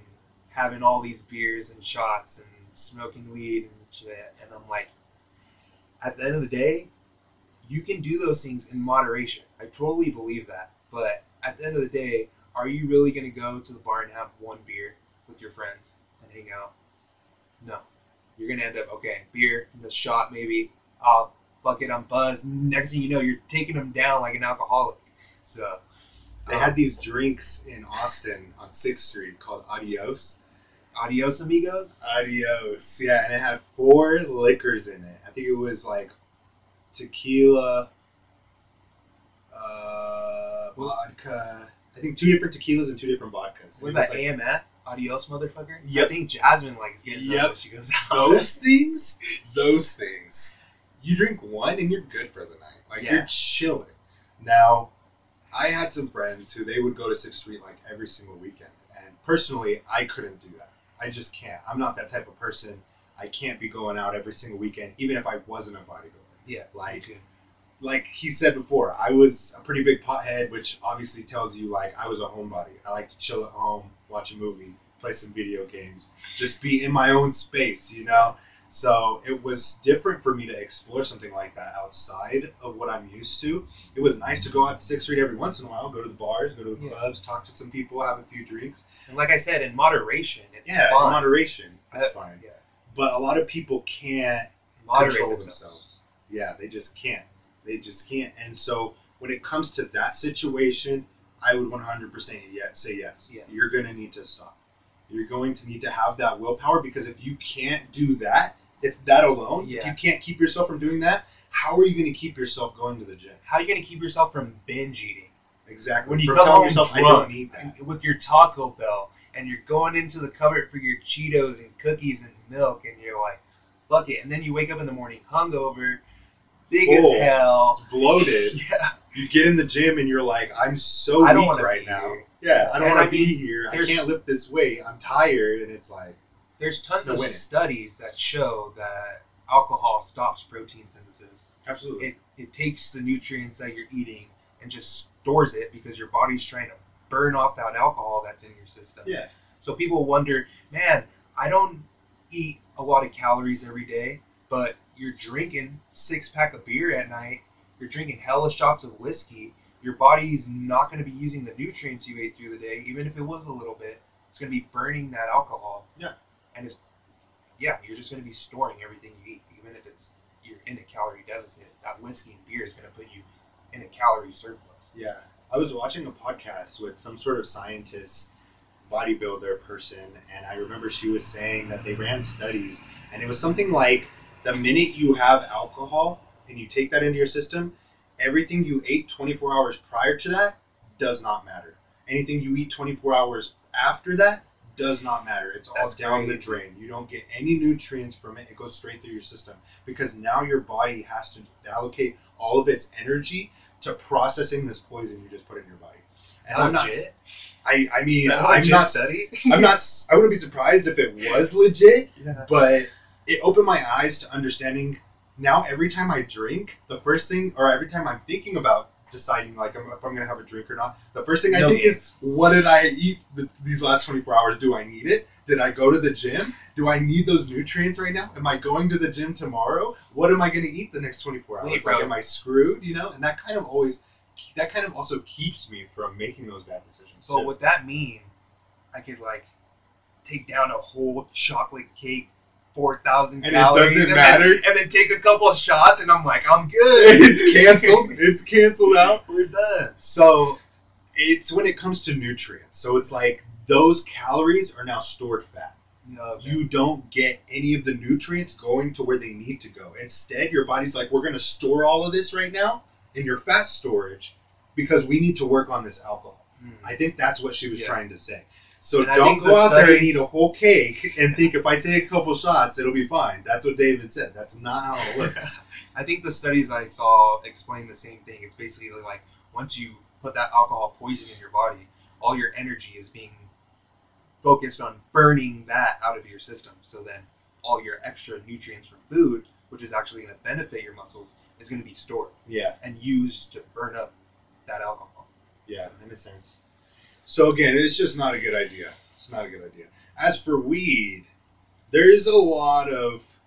having all these beers and shots and smoking weed and shit? And I'm like, at the end of the day, you can do those things in moderation. I totally believe that. But at the end of the day, are you really going to go to the bar and have one beer with your friends and hang out? No. You're going to end up, beer, and a shot maybe. Oh, fuck it, I'm buzzed. Next thing you know, you're taking them down like an alcoholic. So they had these drinks in Austin on 6th Street called Adios. Adios, amigos? Adios, yeah, and it had 4 liquors in it. I think it was tequila, vodka. I think 2 different tequilas and 2 different vodkas. Was that AMF? Adios, motherfucker? Yep. I think Jasmine likes getting those when she goes out. Those things. You drink one and you're good for the night. You're chilling. Now, I had some friends who they would go to 6th Street every single weekend. And personally, I couldn't do that. I just can't. I'm not that type of person. I can't be going out every single weekend, even if I wasn't a bodybuilder. Yeah, like he said before, I was a pretty big pothead, which obviously tells you I was a homebody. I like to chill at home, watch a movie, play some video games, just be in my own space, So it was different for me to explore something like that outside of what I'm used to. It was nice to go out to 6th Street every once in a while, go to the bars, go to the clubs, talk to some people, have a few drinks. And like I said, in moderation, it's fine. In moderation, it's fine. Yeah. But a lot of people can't control themselves. Yeah, they just can't. And so when it comes to that situation, I would 100% say yes. Yeah. You're going to need to stop. You're going to need to have that willpower, because if you can't do that, if that alone, if you can't keep yourself from doing that, how are you going to keep yourself going to the gym? How are you going to keep yourself from binge eating? Exactly. When you come home yourself, drunk, I don't need that. With your Taco Bell, and you're going into the cupboard for your Cheetos and cookies and milk, and you're like, fuck it. And then you wake up in the morning hungover, big as hell. Bloated. Yeah. You get in the gym and you're like, I'm so weak right now. Here. Yeah, I don't want to be here. I can't lift this weight. I'm tired. And it's like... There's tons of studies that show that alcohol stops protein synthesis. Absolutely. It takes the nutrients that you're eating and just stores it, because your body's trying to burn off that alcohol that's in your system. Yeah. So people wonder, man, I don't eat a lot of calories every day, but you're drinking 6-pack of beer at night, you're drinking hella shots of whiskey, your body's not going to be using the nutrients you ate through the day, even if it was a little bit. It's going to be burning that alcohol. Yeah. And you're just going to be storing everything you eat, even if you're in a calorie deficit. That whiskey and beer is going to put you in a calorie surplus. Yeah. I was watching a podcast with some sort of scientist, bodybuilder person, and I remember she was saying that they ran studies, and it was something like, the minute you have alcohol and you take that into your system, everything you ate 24 hours prior to that does not matter. Anything you eat 24 hours after that does not matter. It's all down the drain. You don't get any nutrients from it. It goes straight through your system, because now your body has to allocate all of its energy to processing this poison you just put in your body. And I'm not. Legit? I mean, That I'm legit not. study? I'm not. I wouldn't be surprised if it was legit, Yeah. but it opened my eyes to understanding. Now, every time I drink, the first thing, or every time I'm thinking about deciding like if I'm gonna have a drink or not, the first thing I think is, what did I eat these last 24 hours? Do I need it? Did I go to the gym? Do I need those nutrients right now? Am I going to the gym tomorrow? What am I going to eat the next 24 hours? Wait, like, bro. am I screwed? You know, and that kind of also keeps me from making those bad decisions. So too. would that mean I could like take down a whole chocolate cake, 4,000 And calories, it doesn't matter, and then take a couple of shots, and I'm like, I'm good. it's canceled. It's canceled out. We're done. So it's when it comes to nutrients. So it's like those calories are now stored fat. Okay. You don't get any of the nutrients going to where they need to go. Instead, your body's like, we're going to store all of this right now in your fat storage because we need to work on this alcohol. I think that's what she was trying to say. So And I don't think go out there and eat studies- a whole cake and think if I take a couple shots, it'll be fine. That's what David said. That's not how it works. I think the studies I saw explain the same thing. It's basically like once you put that alcohol poison in your body, all your energy is being focused on burning that out of your system. So then all your extra nutrients from food, which is actually going to benefit your muscles, is going to be stored Yeah. and used to burn up that alcohol. Yeah, that makes sense. So again, it's just not a good idea. It's not a good idea. As for weed, there is a lot of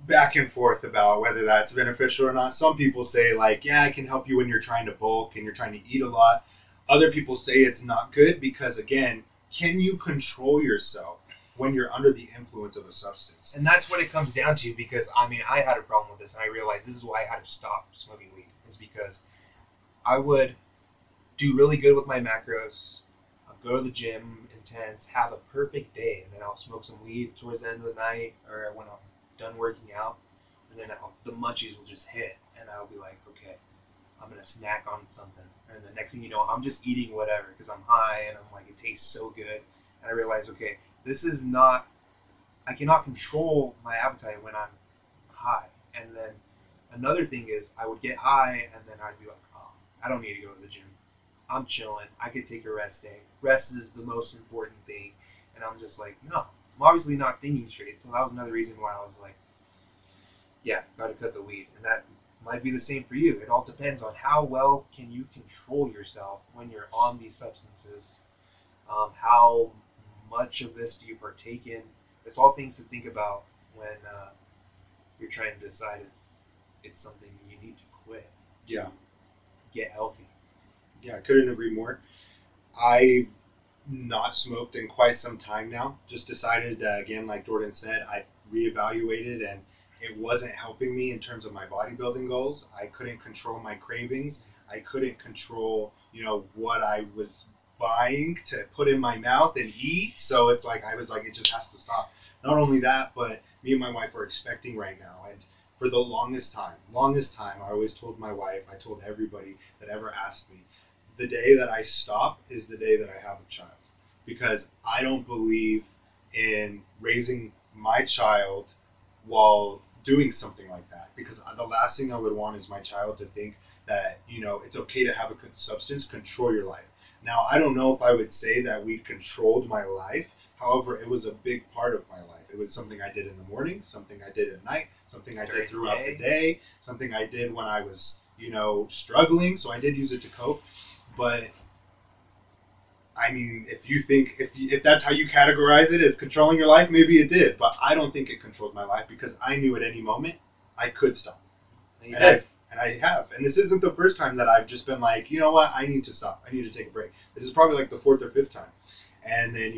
back and forth about whether that's beneficial or not. Some people say like, yeah, it can help you when you're trying to bulk and you're trying to eat a lot. Other people say it's not good because, again, can you control yourself when you're under the influence of a substance? And that's what it comes down to, because I mean, I had a problem with this, and I realized this is why I had to stop smoking weed. Is because I would do really good with my macros, I'll go to the gym intense, have a perfect day, and then I'll smoke some weed towards the end of the night or when I'm done working out, and then the munchies will just hit, and I'll be like, okay, I'm gonna snack on something, and the next thing you know, I'm just eating whatever because I'm high, and I'm like, it tastes so good, and I realize, okay, this is not, I cannot control my appetite when I'm high. And then another thing is, I would get high, and then I'd be like, oh, I don't need to go to the gym. I'm chilling. I could take a rest day. Rest is the most important thing. And I'm just like, no, I'm obviously not thinking straight. So that was another reason why I was like, yeah, gotta cut the weed. And that might be the same for you. It all depends on how well can you control yourself when you're on these substances. How much of this do you partake in? It's all things to think about when you're trying to decide if it's something you need to quit. Yeah. Get healthy. Yeah, I couldn't agree more. I've not smoked in quite some time now. Just decided that, again, like Jordan said, I reevaluated and it wasn't helping me in terms of my bodybuilding goals. I couldn't control my cravings. I couldn't control, what I was buying to put in my mouth and eat. So it's like, I was like, it just has to stop. Not only that, but me and my wife are expecting right now. And for the longest time, I always told my wife, I told everybody that ever asked me, the day that I stop is the day that I have a child. Because I don't believe in raising my child while doing something like that. Because the last thing I would want is my child to think that, it's okay to have a substance control your life. Now, I don't know if I would say that weed controlled my life. However, it was a big part of my life. It was something I did in the morning, something I did at night, something I did throughout the day, something I did when I was, struggling. So I did use it to cope. But I mean, if you think, if that's how you categorize it as controlling your life, maybe it did. But I don't think it controlled my life because I knew at any moment I could stop. And I have. And this isn't the first time that I've just been like, you know what, I need to stop. I need to take a break. This is probably like the fourth or fifth time. And then,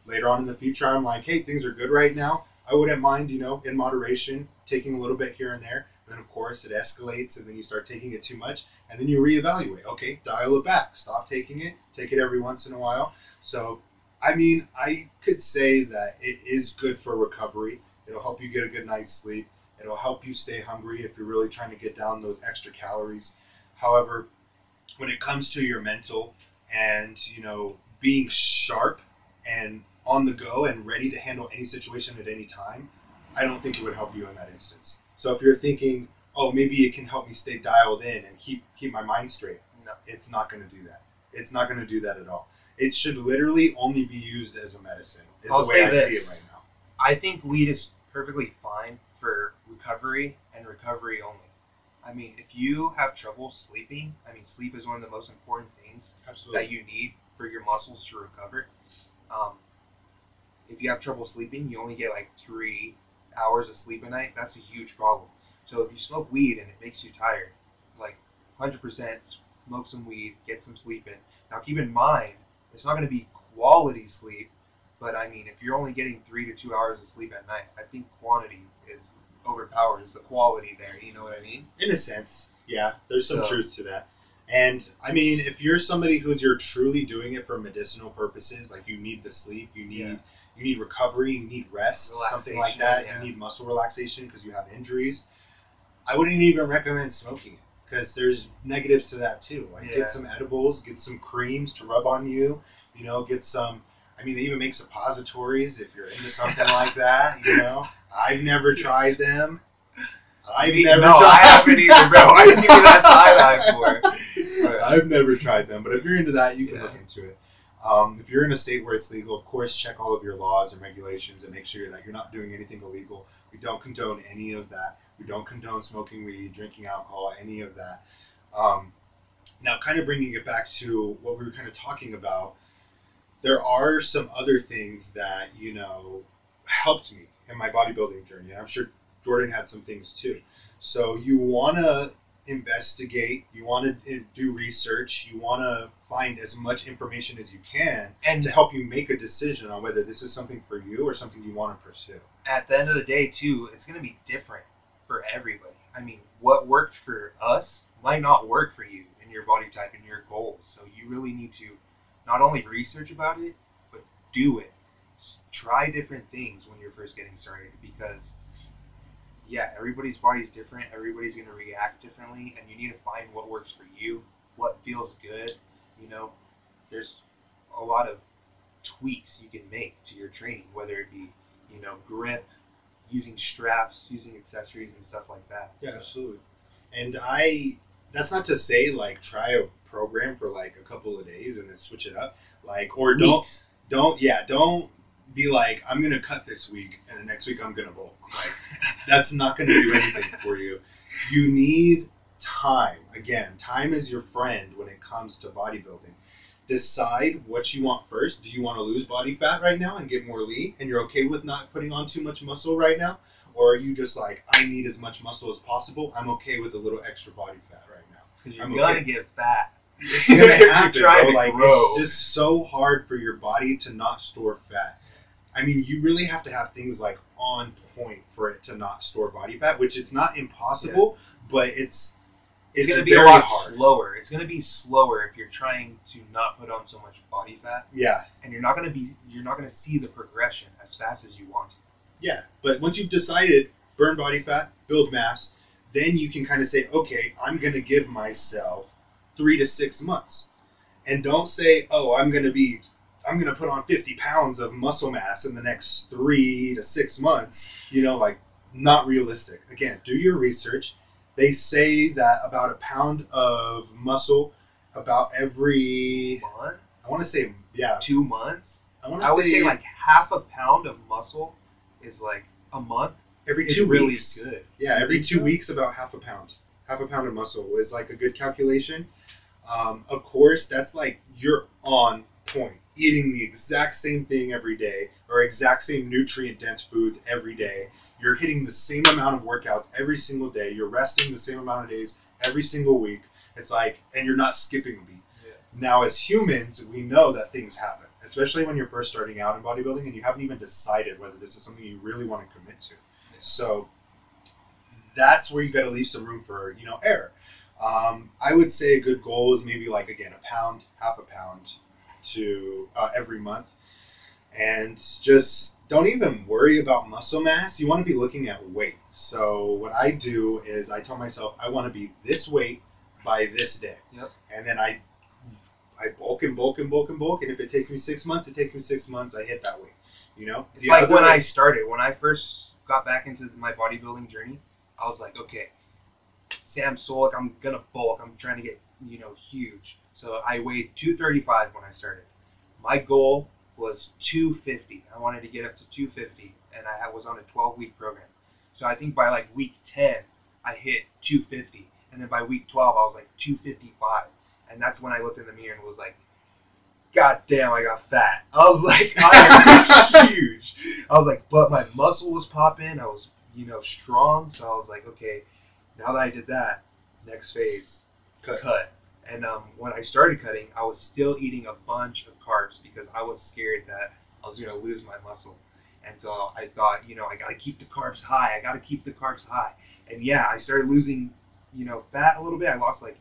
later on in the future, I'm like, hey, things are good right now. I wouldn't mind, in moderation, taking a little bit here and there. Then, of course, it escalates, and then you start taking it too much. And then you reevaluate. Okay, dial it back. Stop taking it. Take it every once in a while. So, I mean, I could say that it is good for recovery. It'll help you get a good night's sleep. It'll help you stay hungry if you're really trying to get down those extra calories. However, when it comes to your mental and, being sharp and on the go and ready to handle any situation at any time, I don't think it would help you in that instance. So if you're thinking, oh, maybe it can help me stay dialed in and keep my mind straight, no, it's not going to do that. It's not going to do that at all. It should literally only be used as a medicine. Is I'll the way say I this. see it right now. I think weed is perfectly fine for recovery and recovery only. I mean, if you have trouble sleeping, I mean, sleep is one of the most important things Absolutely. that you need for your muscles to recover. If you have trouble sleeping, you only get like 3 hours of sleep a night. That's a huge problem. So if you smoke weed and it makes you tired, like 100% smoke some weed, get some sleep in. Now keep in mind, it's not going to be quality sleep, but I mean, if you're only getting 3 to 2 hours of sleep at night, I think quantity is overpowers the quality there. You know what I mean? In a sense, yeah, there's some So- truth to that. And I mean, if you're somebody you're truly doing it for medicinal purposes, like you need the sleep, you need recovery, you need rest, something like that. Relaxation, You need muscle relaxation because you have injuries. I wouldn't even recommend smoking it because there's negatives to that too. Like Yeah. get some edibles, get some creams to rub on you. You know, get some. I mean, they even make suppositories if you're into something like that. You know, I've never tried them. I haven't either, bro. I didn't give you that side eye for. I've never tried them, but if you're into that, you can Yeah. look into it. If you're in a state where it's legal, of course, check all of your laws and regulations and make sure that you're not doing anything illegal. We don't condone any of that. We don't condone smoking weed, drinking alcohol, any of that. Now, kind of bringing it back to what we were kind of talking about, there are some other things that, you know, helped me in my bodybuilding journey. And I'm sure Jordan had some things too. So you want to investigate, you want to do research, you want to find as much information as you can And to help you make a decision on whether this is something for you or something you want to pursue. at the end of the day, too, it's going to be different for everybody. I mean, what worked for us might not work for you and your body type and your goals. So you really need to not only research about it, but do it. Try different things when you're first getting started because, yeah, everybody's body's different. Everybody's going to react differently, and you need to find what works for you, what feels good. You know, there's a lot of tweaks you can make to your training, whether it be, you know, grip, using straps, using accessories and stuff like that. Yeah, absolutely. And that's not to say like try a program for like a couple of days and then switch it up. Like, or Weeks. don't be like, I'm going to cut this week and the next week I'm going to bulk. Like, that's not going to do anything for you. You need time. Again, time is your friend when it comes to bodybuilding. Decide what you want first. Do you want to lose body fat right now and get more lean and you're okay with not putting on too much muscle right now? Or are you just like, I need as much muscle as possible. I'm okay with a little extra body fat right now. Because you're I'm going to okay. get fat. It's going to happen, trying bro. to Like, grow. it's just so hard for your body to not store fat. I mean, you really have to have things like on point for it to not store body fat, which it's not impossible, but it's going to be a very lot hard. slower. It's going to be slower if you're trying to not put on so much body fat, Yeah, and you're not going to see the progression as fast as you want to. yeah. But once you've decided, burn body fat, build mass, then you can kind of say, okay, I'm going to give myself 3 to 6 months. And don't say, oh, I'm going to put on 50 pounds of muscle mass in the next 3 to 6 months. You know, like, not realistic. Again, do your research. They say that about a pound of muscle about every, Month? I want to say, yeah. 2 months? I want I would to say like half a pound of muscle is like a month. every Is 2 really weeks. good. Yeah, every think 2 so? weeks, about half a pound. Half a pound of muscle is like a good calculation. Of course, that's like you're on point, eating the exact same thing every day or exact same nutrient-dense foods every day. You're hitting the same amount of workouts every single day. You're resting the same amount of days every single week. It's like, and you're not skipping a beat. Yeah. Now, as humans, we know that things happen, especially when you're first starting out in bodybuilding and you haven't even decided whether this is something you really want to commit to. So that's where you got to leave some room for, you know, error. I would say a good goal is maybe like, again, a pound, half a pound to every month. And just don't even worry about muscle mass. You want to be looking at weight. So what I do is I tell myself I want to be this weight by this day. Yep. And then I bulk and bulk and bulk and bulk. And if it takes me 6 months, it takes me 6 months. I hit that weight. You know? It's like when I started. When I first got back into my bodybuilding journey, I was like, okay, Sam Solik, I'm going to bulk. I'm trying to get huge. So I weighed 235 when I started. My goal was 250. I wanted to get up to 250, and I was on a 12-week program. So I think by like week 10, I hit 250, and then by week 12, I was like 255, and that's when I looked in the mirror and was like, God damn, I got fat. I was like, I am huge. I was like, but my muscle was popping. I was, strong. So I was like, okay, now that I did that, next phase, cut. And when I started cutting, I was still eating a bunch of carbs because I was scared that I was going to lose my muscle. And so I thought, I got to keep the carbs high. And yeah, I started losing, fat a little bit. I lost like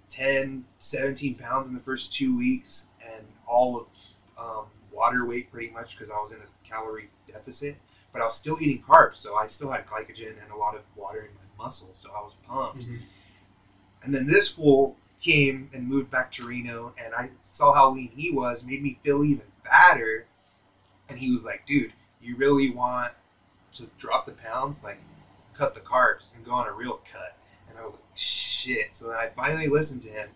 10, 17 pounds in the first 2 weeks, and all of water weight pretty much because I was in a calorie deficit. But I was still eating carbs, so I still had glycogen and a lot of water in my muscles, so I was pumped. Mm-hmm. And then this fool came and moved back to Reno, and I saw how lean he was, made me feel even fatter. And he was like, dude, you really want to drop the pounds? Like, cut the carbs and go on a real cut. And I was like, shit. So then I finally listened to him.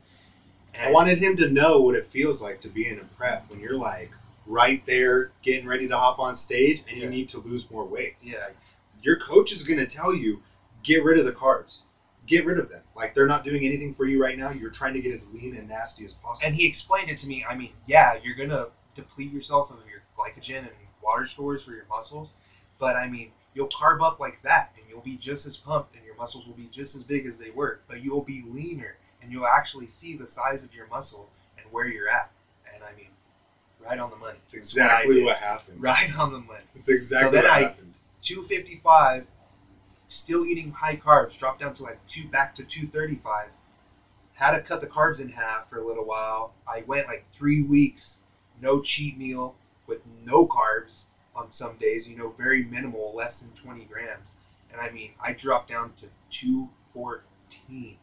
And I wanted him to know what it feels like to be in a prep when you're like right there getting ready to hop on stage and you need to lose more weight. Yeah. Like, your coach is going to tell you, get rid of the carbs. Get rid of them. Like, they're not doing anything for you right now. You're trying to get as lean and nasty as possible. And he explained it to me. I mean, yeah, you're going to deplete yourself of your glycogen and water stores for your muscles. But, I mean, you'll carb up like that, and you'll be just as pumped, and your muscles will be just as big as they were. But you'll be leaner, and you'll actually see the size of your muscle and where you're at. And, I mean, right on the money. It's exactly what happened. Right on the money. It's exactly what happened. 255, still eating high carbs, dropped down to like back to 235. Had to cut the carbs in half for a little while. I went like 3 weeks, no cheat meal with no carbs on some days, very minimal, less than 20 grams. And I mean, I dropped down to 214.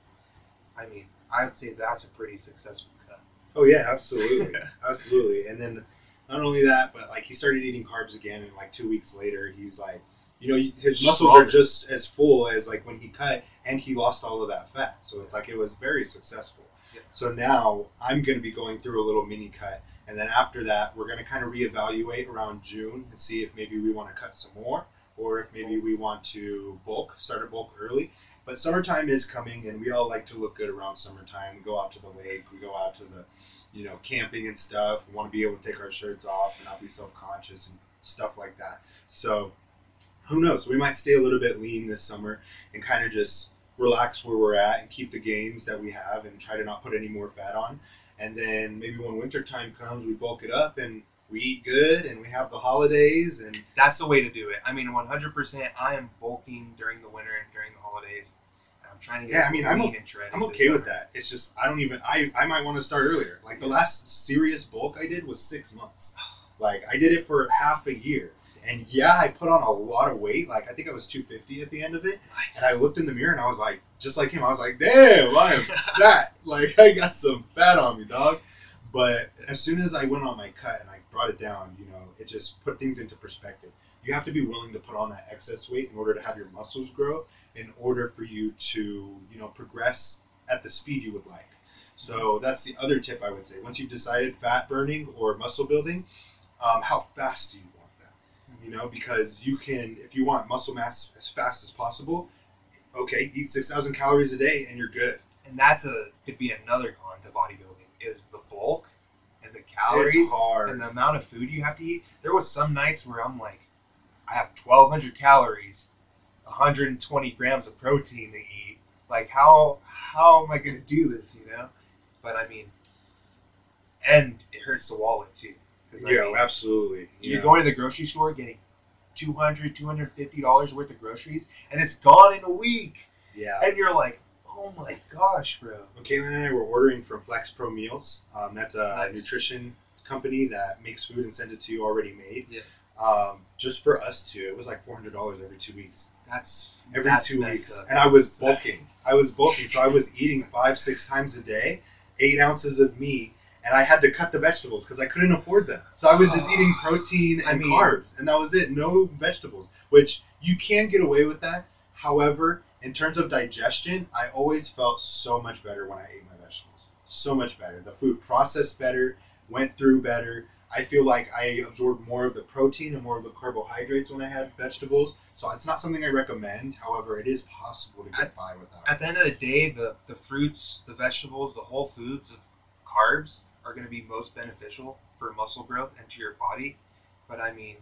I mean, I would say that's a pretty successful cut. Oh yeah, absolutely. Absolutely. And then not only that, but like he started eating carbs again, and like 2 weeks later, he's like, his muscles are just as full as like when he cut, and he lost all of that fat. So it's like it was very successful. Yeah. So now I'm going to be going through a little mini cut, and then after that, we're going to kind of reevaluate around June and see if maybe we want to cut some more, or if maybe we want to start a bulk early. But summertime is coming, and we all like to look good around summertime. We go out to the lake, we go out to the, camping and stuff. We want to be able to take our shirts off and not be self-conscious and stuff like that. So who knows? We might stay a little bit lean this summer and kind of just relax where we're at and keep the gains that we have and try to not put any more fat on. And then maybe when winter time comes, we bulk it up and we eat good and we have the holidays. And that's the way to do it. I mean, 100%, I am bulking during the winter and during the holidays. I'm trying to get lean and shredded. I'm okay with that. It's just, I might want to start earlier. Like the last serious bulk I did was 6 months. Like I did it for half a year. And yeah, I put on a lot of weight. Like I think I was 250 at the end of it. Nice. And I looked in the mirror and I was like, just like him, I was like, damn, I am fat. Like I got some fat on me, dog. But as soon as I went on my cut and I brought it down, it just put things into perspective. You have to be willing to put on that excess weight in order to have your muscles grow, in order for you to, progress at the speed you would like. So that's the other tip I would say. Once you've decided fat burning or muscle building, how fast do you want that? Because you can, if you want muscle mass as fast as possible, okay, eat 6,000 calories a day and you're good. And that's could be another con to bodybuilding, is the bulk and the calories and the amount of food you have to eat. There was some nights where I'm like, I have 1,200 calories, 120 grams of protein to eat. Like, how am I going to do this, But, I mean, and it hurts the wallet, too. Absolutely. You're going to the grocery store getting $200, $250 worth of groceries, and it's gone in a week. Yeah. And you're like, oh my gosh, bro. Well, Caitlin and I were ordering from Flex Pro Meals. That's a nutrition company that makes food and sends it to you already made. Yeah. Just for us two, it was like $400 every 2 weeks. That's 2 weeks. Up. And I was bulking. So I was eating 5-6 times a day, 8 ounces of meat, and I had to cut the vegetables because I couldn't afford them. So I was just eating protein and carbs, and that was it. No vegetables, which you can get away with that. However, in terms of digestion, I always felt so much better when I ate my vegetables. So much better. The food processed better, went through better. I feel like I absorbed more of the protein and more of the carbohydrates when I had vegetables. So it's not something I recommend. However, it is possible to get by without. At the end of the day, the fruits, the vegetables, the whole foods of carbs are going to be most beneficial for muscle growth and to your body. But I mean,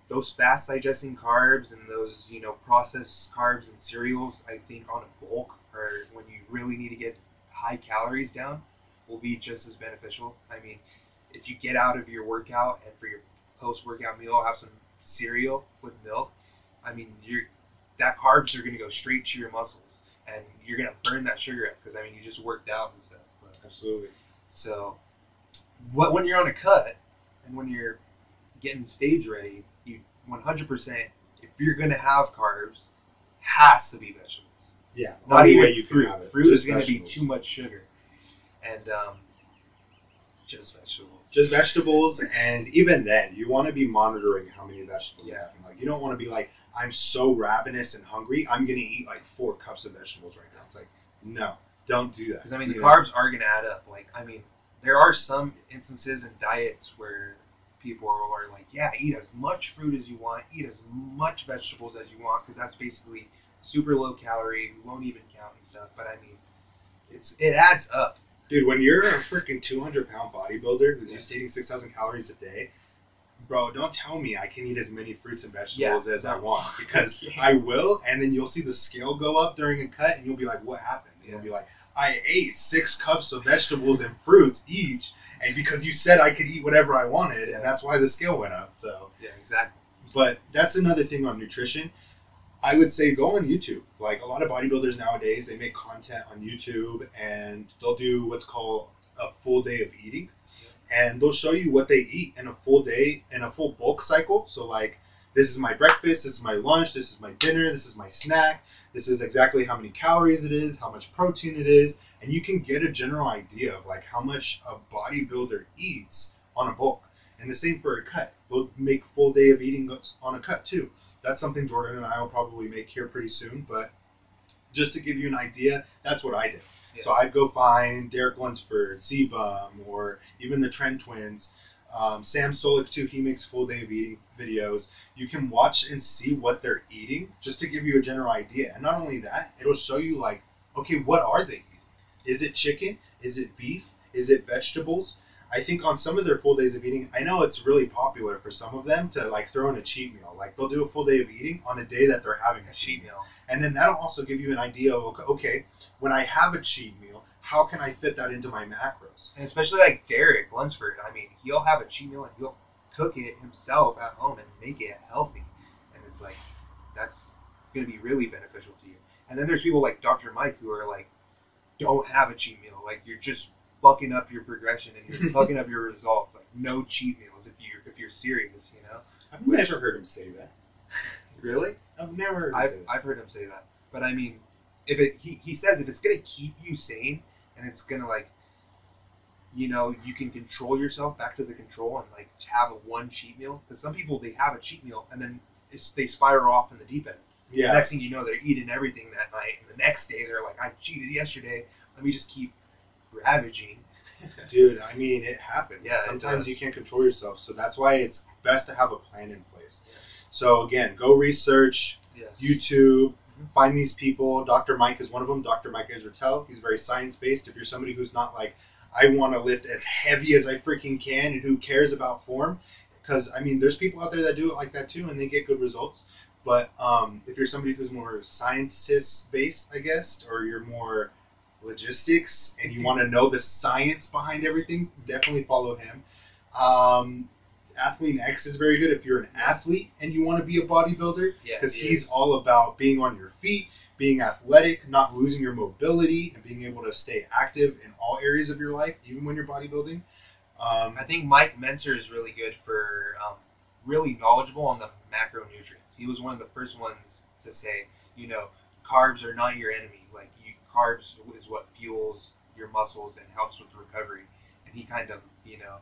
those fast digesting carbs and those, processed carbs and cereals, I think on a bulk, or when you really need to get high calories down, will be just as beneficial. I mean, if you get out of your workout and for your post-workout meal have some cereal with milk, I mean, that carbs are going to go straight to your muscles, and you're going to burn that sugar up because, I mean, you just worked out and stuff. But, absolutely. So, when you're on a cut and when you're getting stage ready, you 100%, if you're going to have carbs, has to be vegetables. Yeah. Not even way you fruit. can have it. Fruit is Just going to be vegetables. too much sugar. And just vegetables. Just vegetables, and even then, you want to be monitoring how many vegetables you're having. Like, you don't want to be like, I'm so ravenous and hungry, I'm going to eat like 4 cups of vegetables right now. It's like, no, don't do that. Because, I mean, the carbs are going to add up. Like, I mean, there are some instances in diets where people are like, yeah, eat as much fruit as you want, eat as much vegetables as you want, because that's basically super low calorie, won't even count and stuff. But, I mean, it adds up. Dude, when you're a freaking 200-pound bodybuilder who's just eating 6,000 calories a day, bro, don't tell me I can eat as many fruits and vegetables as I want, because I will, and then you'll see the scale go up during a cut, and you'll be like, what happened? And you'll be like, I ate 6 cups of vegetables and fruits each, and because you said I could eat whatever I wanted, and that's why the scale went up. So yeah, exactly. But that's another thing on nutrition. I would say go on YouTube. Like, a lot of bodybuilders nowadays, they make content on YouTube, and they'll do what's called a full day of eating. And they'll show you what they eat in a full day, in a full bulk cycle. So, like, this is my breakfast, this is my lunch, this is my dinner, this is my snack, this is exactly how many calories it is, how much protein it is. And you can get a general idea of, like, how much a bodybuilder eats on a bulk. And the same for a cut. They'll make full day of eating on a cut, too. That's something Jordan and I will probably make here pretty soon. But just to give you an idea, that's what I did. Yeah. So I'd go find Derek Lunsford, C-Bum, or even the Trend Twins. Sam Solik, too, he makes full day of eating videos. You can watch and see what they're eating just to give you a general idea. And not only that, it'll show you, like, okay, what are they eating? Is it chicken? Is it beef? Is it vegetables? I think on some of their full days of eating, I know it's really popular for some of them to, like, throw in a cheat meal. Like, they'll do a full day of eating on a day that they're having a cheat meal. And then that'll also give you an idea of, okay, when I have a cheat meal, how can I fit that into my macros? And especially like Derek Lunsford, I mean, he'll have a cheat meal and he'll cook it himself at home and make it healthy. And it's like, that's going to be really beneficial to you. And then there's people like Dr. Mike who are like, don't have a cheat meal. Like, you're just fucking up your progression and you're fucking up your results. Like, no cheat meals if you're serious, you know? I've never heard him say that. Really? I've never heard him say that. I've heard him say that. But I mean, he says if it's going to keep you sane and it's going to, like, you know, you can control yourself back to the control and, like, have a one cheat meal. Because some people, they have a cheat meal and then they spiral off in the deep end. Yeah. The next thing you know, they're eating everything that night. And the next day, they're like, I cheated yesterday. Let me just keep ravaging. Dude, I mean, it happens. Yeah, sometimes you can't control yourself. So that's why it's best to have a plan in place. Yeah. So, again, go research, YouTube, find these people. Dr. Mike is one of them. Dr. Mike Israetel. He's very science-based. If you're somebody who's not like, I want to lift as heavy as I freaking can and who cares about form. Because, I mean, there's people out there that do it like that too and they get good results. But if you're somebody who's more scientist-based, I guess, or you're more logistics and you want to know the science behind everything, definitely follow him. Athlete X is very good if you're an athlete and you want to be a bodybuilder, because he's all about being on your feet, being athletic, not losing your mobility, and being able to stay active in all areas of your life, even when you're bodybuilding. I think Mike Menser is really good for really knowledgeable on the macronutrients. He was one of the first ones to say, you know, carbs are not your enemy. Like, carbs is what fuels your muscles and helps with the recovery. And he kind of, you know,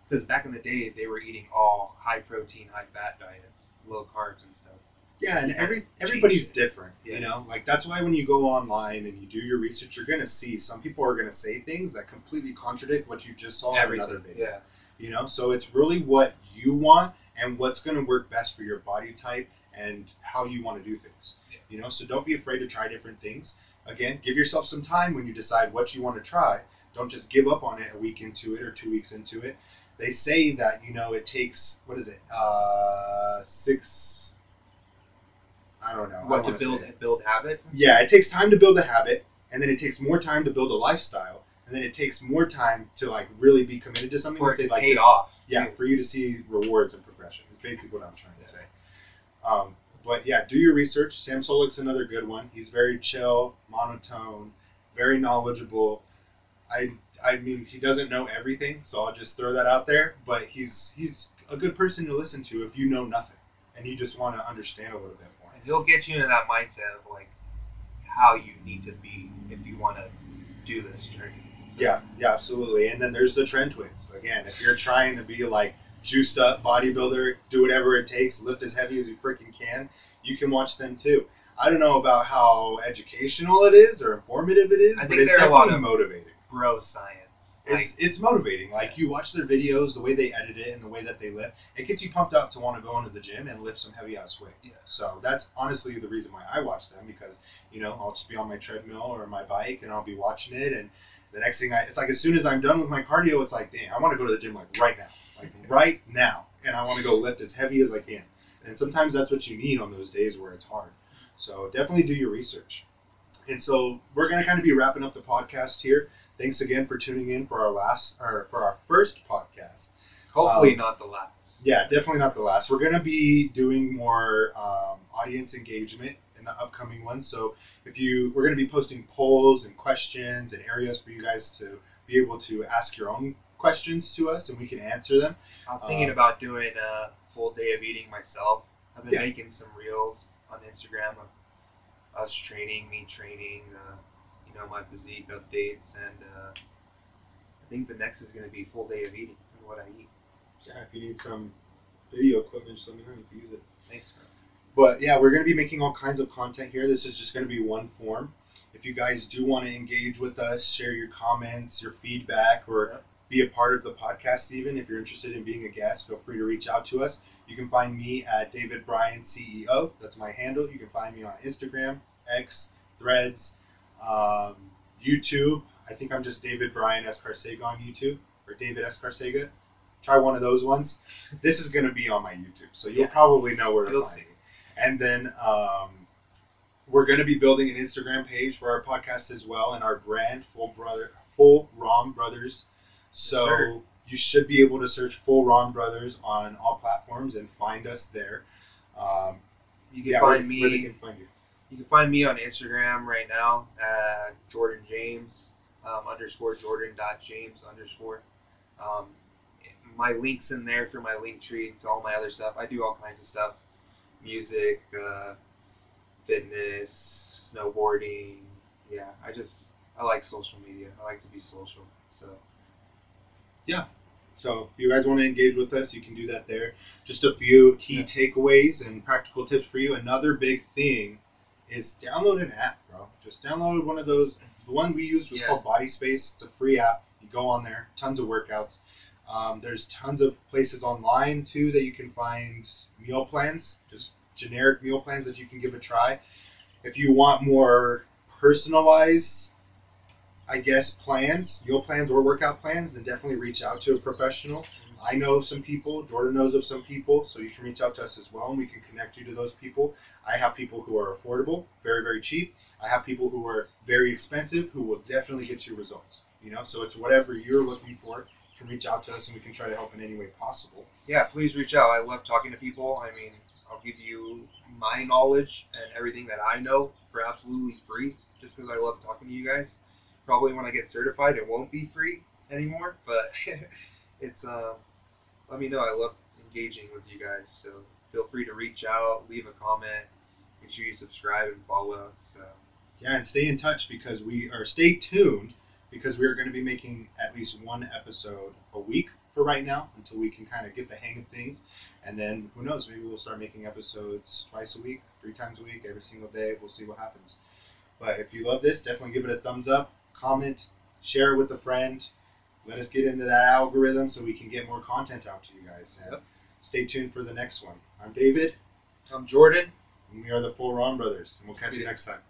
because back in the day, they were eating all high protein, high fat diets, low carbs and stuff. Yeah, and Yeah, everybody's change it. different, Yeah. you know? Like, that's why when you go online and you do your research, you're going to see some people are going to say things that completely contradict what you just saw in another Everything. video. Yeah. You know? So it's really what you want and what's going to work best for your body type and how you want to do things. Yeah. You know? So don't be afraid to try different things. Again, give yourself some time when you decide what you want to try. Don't just give up on it a week into it or 2 weeks into it. They say that, you know, it takes, what is it, 6... I don't know. What to build habits? Yeah, it takes time to build a habit, and then it takes more time to build a lifestyle, and then it takes more time to like really be committed to something. For it to like pay this, off. Yeah, too. for you to see rewards and progression. Is basically what I'm trying to say. But yeah, do your research. Sam Solik's another good one. He's very chill, monotone, very knowledgeable. I mean, he doesn't know everything, so I'll just throw that out there. But he's a good person to listen to if you know nothing and you just want to understand a little bit more. And he'll get you into that mindset of like how you need to be if you want to do this journey. So. Yeah, absolutely. And then there's the Trend Twins. Again, if you're trying to be like juiced up bodybuilder, do whatever it takes, lift as heavy as you freaking can, you can watch them too. I don't know about how educational it is or informative it is, I but think it's they're a definitely lot of motivating. bro science. It's motivating. Like, you watch their videos, the way they edit it and the way that they lift, it gets you pumped up to want to go into the gym and lift some heavy ass weight. Yeah. So that's honestly the reason why I watch them, because, you know, I'll just be on my treadmill or my bike and I'll be watching it, and the next thing it's like as soon as I'm done with my cardio, it's like, damn, I want to go to the gym like right now. Like right now. And I want to go lift as heavy as I can. And sometimes that's what you need on those days where it's hard. So definitely do your research. And so we're going to kind of be wrapping up the podcast here. Thanks again for tuning in for our first podcast. Hopefully not the last. Yeah, definitely not the last. We're going to be doing more audience engagement in the upcoming ones. So we're going to be posting polls and questions and areas for you guys to be able to ask your own questions to us, and we can answer them. I was thinking about doing a full day of eating myself. I've been Yeah. making some reels on Instagram of us training, me training, my physique updates, and I think the next is going to be full day of eating and what I eat. Yeah, if you need some video equipment, just let me know. You can use it. Thanks, man. But yeah, we're going to be making all kinds of content here. This is just going to be one form. If you guys do want to engage with us, share your comments, your feedback, or be a part of the podcast even, if you're interested in being a guest, feel free to reach out to us. You can find me at David Bryan CEO. That's my handle. You can find me on Instagram, X, Threads, YouTube. I think I'm just David Bryan Escarcega on YouTube, or David Escarcega. Try one of those ones. This is going to be on my YouTube, so you'll probably know where to find me. And then we're going to be building an Instagram page for our podcast as well, and our brand, Full ROM Brothers. So you should be able to search Full ROM Brothers on all platforms and find us there. You can find me. Where they can find you. You can find me on Instagram right now at Jordan James _Jordan.James _ my link's in there for my link tree to all my other stuff. I do all kinds of stuff: music, fitness, snowboarding. Yeah, I like social media. I like to be social. So yeah. So if you guys want to engage with us, you can do that there. Just a few key takeaways and practical tips for you. Another big thing is download an app, bro. Just download one of those. The one we used was called Body Space. It's a free app. You go on there, tons of workouts. There's tons of places online too that you can find meal plans, just generic meal plans that you can give a try. If you want more personalized, I guess, plans, meal plans or workout plans, then definitely reach out to a professional. I know some people, Jordan knows of some people, so you can reach out to us as well, and we can connect you to those people. I have people who are affordable, very, very cheap. I have people who are very expensive, who will definitely get you results. So it's whatever you're looking for. You can reach out to us, and we can try to help in any way possible. Yeah, please reach out. I love talking to people. I mean, I'll give you my knowledge and everything that I know for absolutely free, just because I love talking to you guys. Probably when I get certified, it won't be free anymore, but it's let me know. I love engaging with you guys, so feel free to reach out, leave a comment, make sure you subscribe and follow. So yeah, and stay in touch stay tuned, because we are going to be making at least one episode a week for right now until we can kind of get the hang of things. And then who knows, maybe we'll start making episodes twice a week, 3 times a week, every single day. We'll see what happens. But if you love this, definitely give it a thumbs up, comment, share it with a friend. Let us get into that algorithm so we can get more content out to you guys. And stay tuned for the next one. I'm David. I'm Jordan. And we are the 4 ROM Brothers. And we'll catch you next time.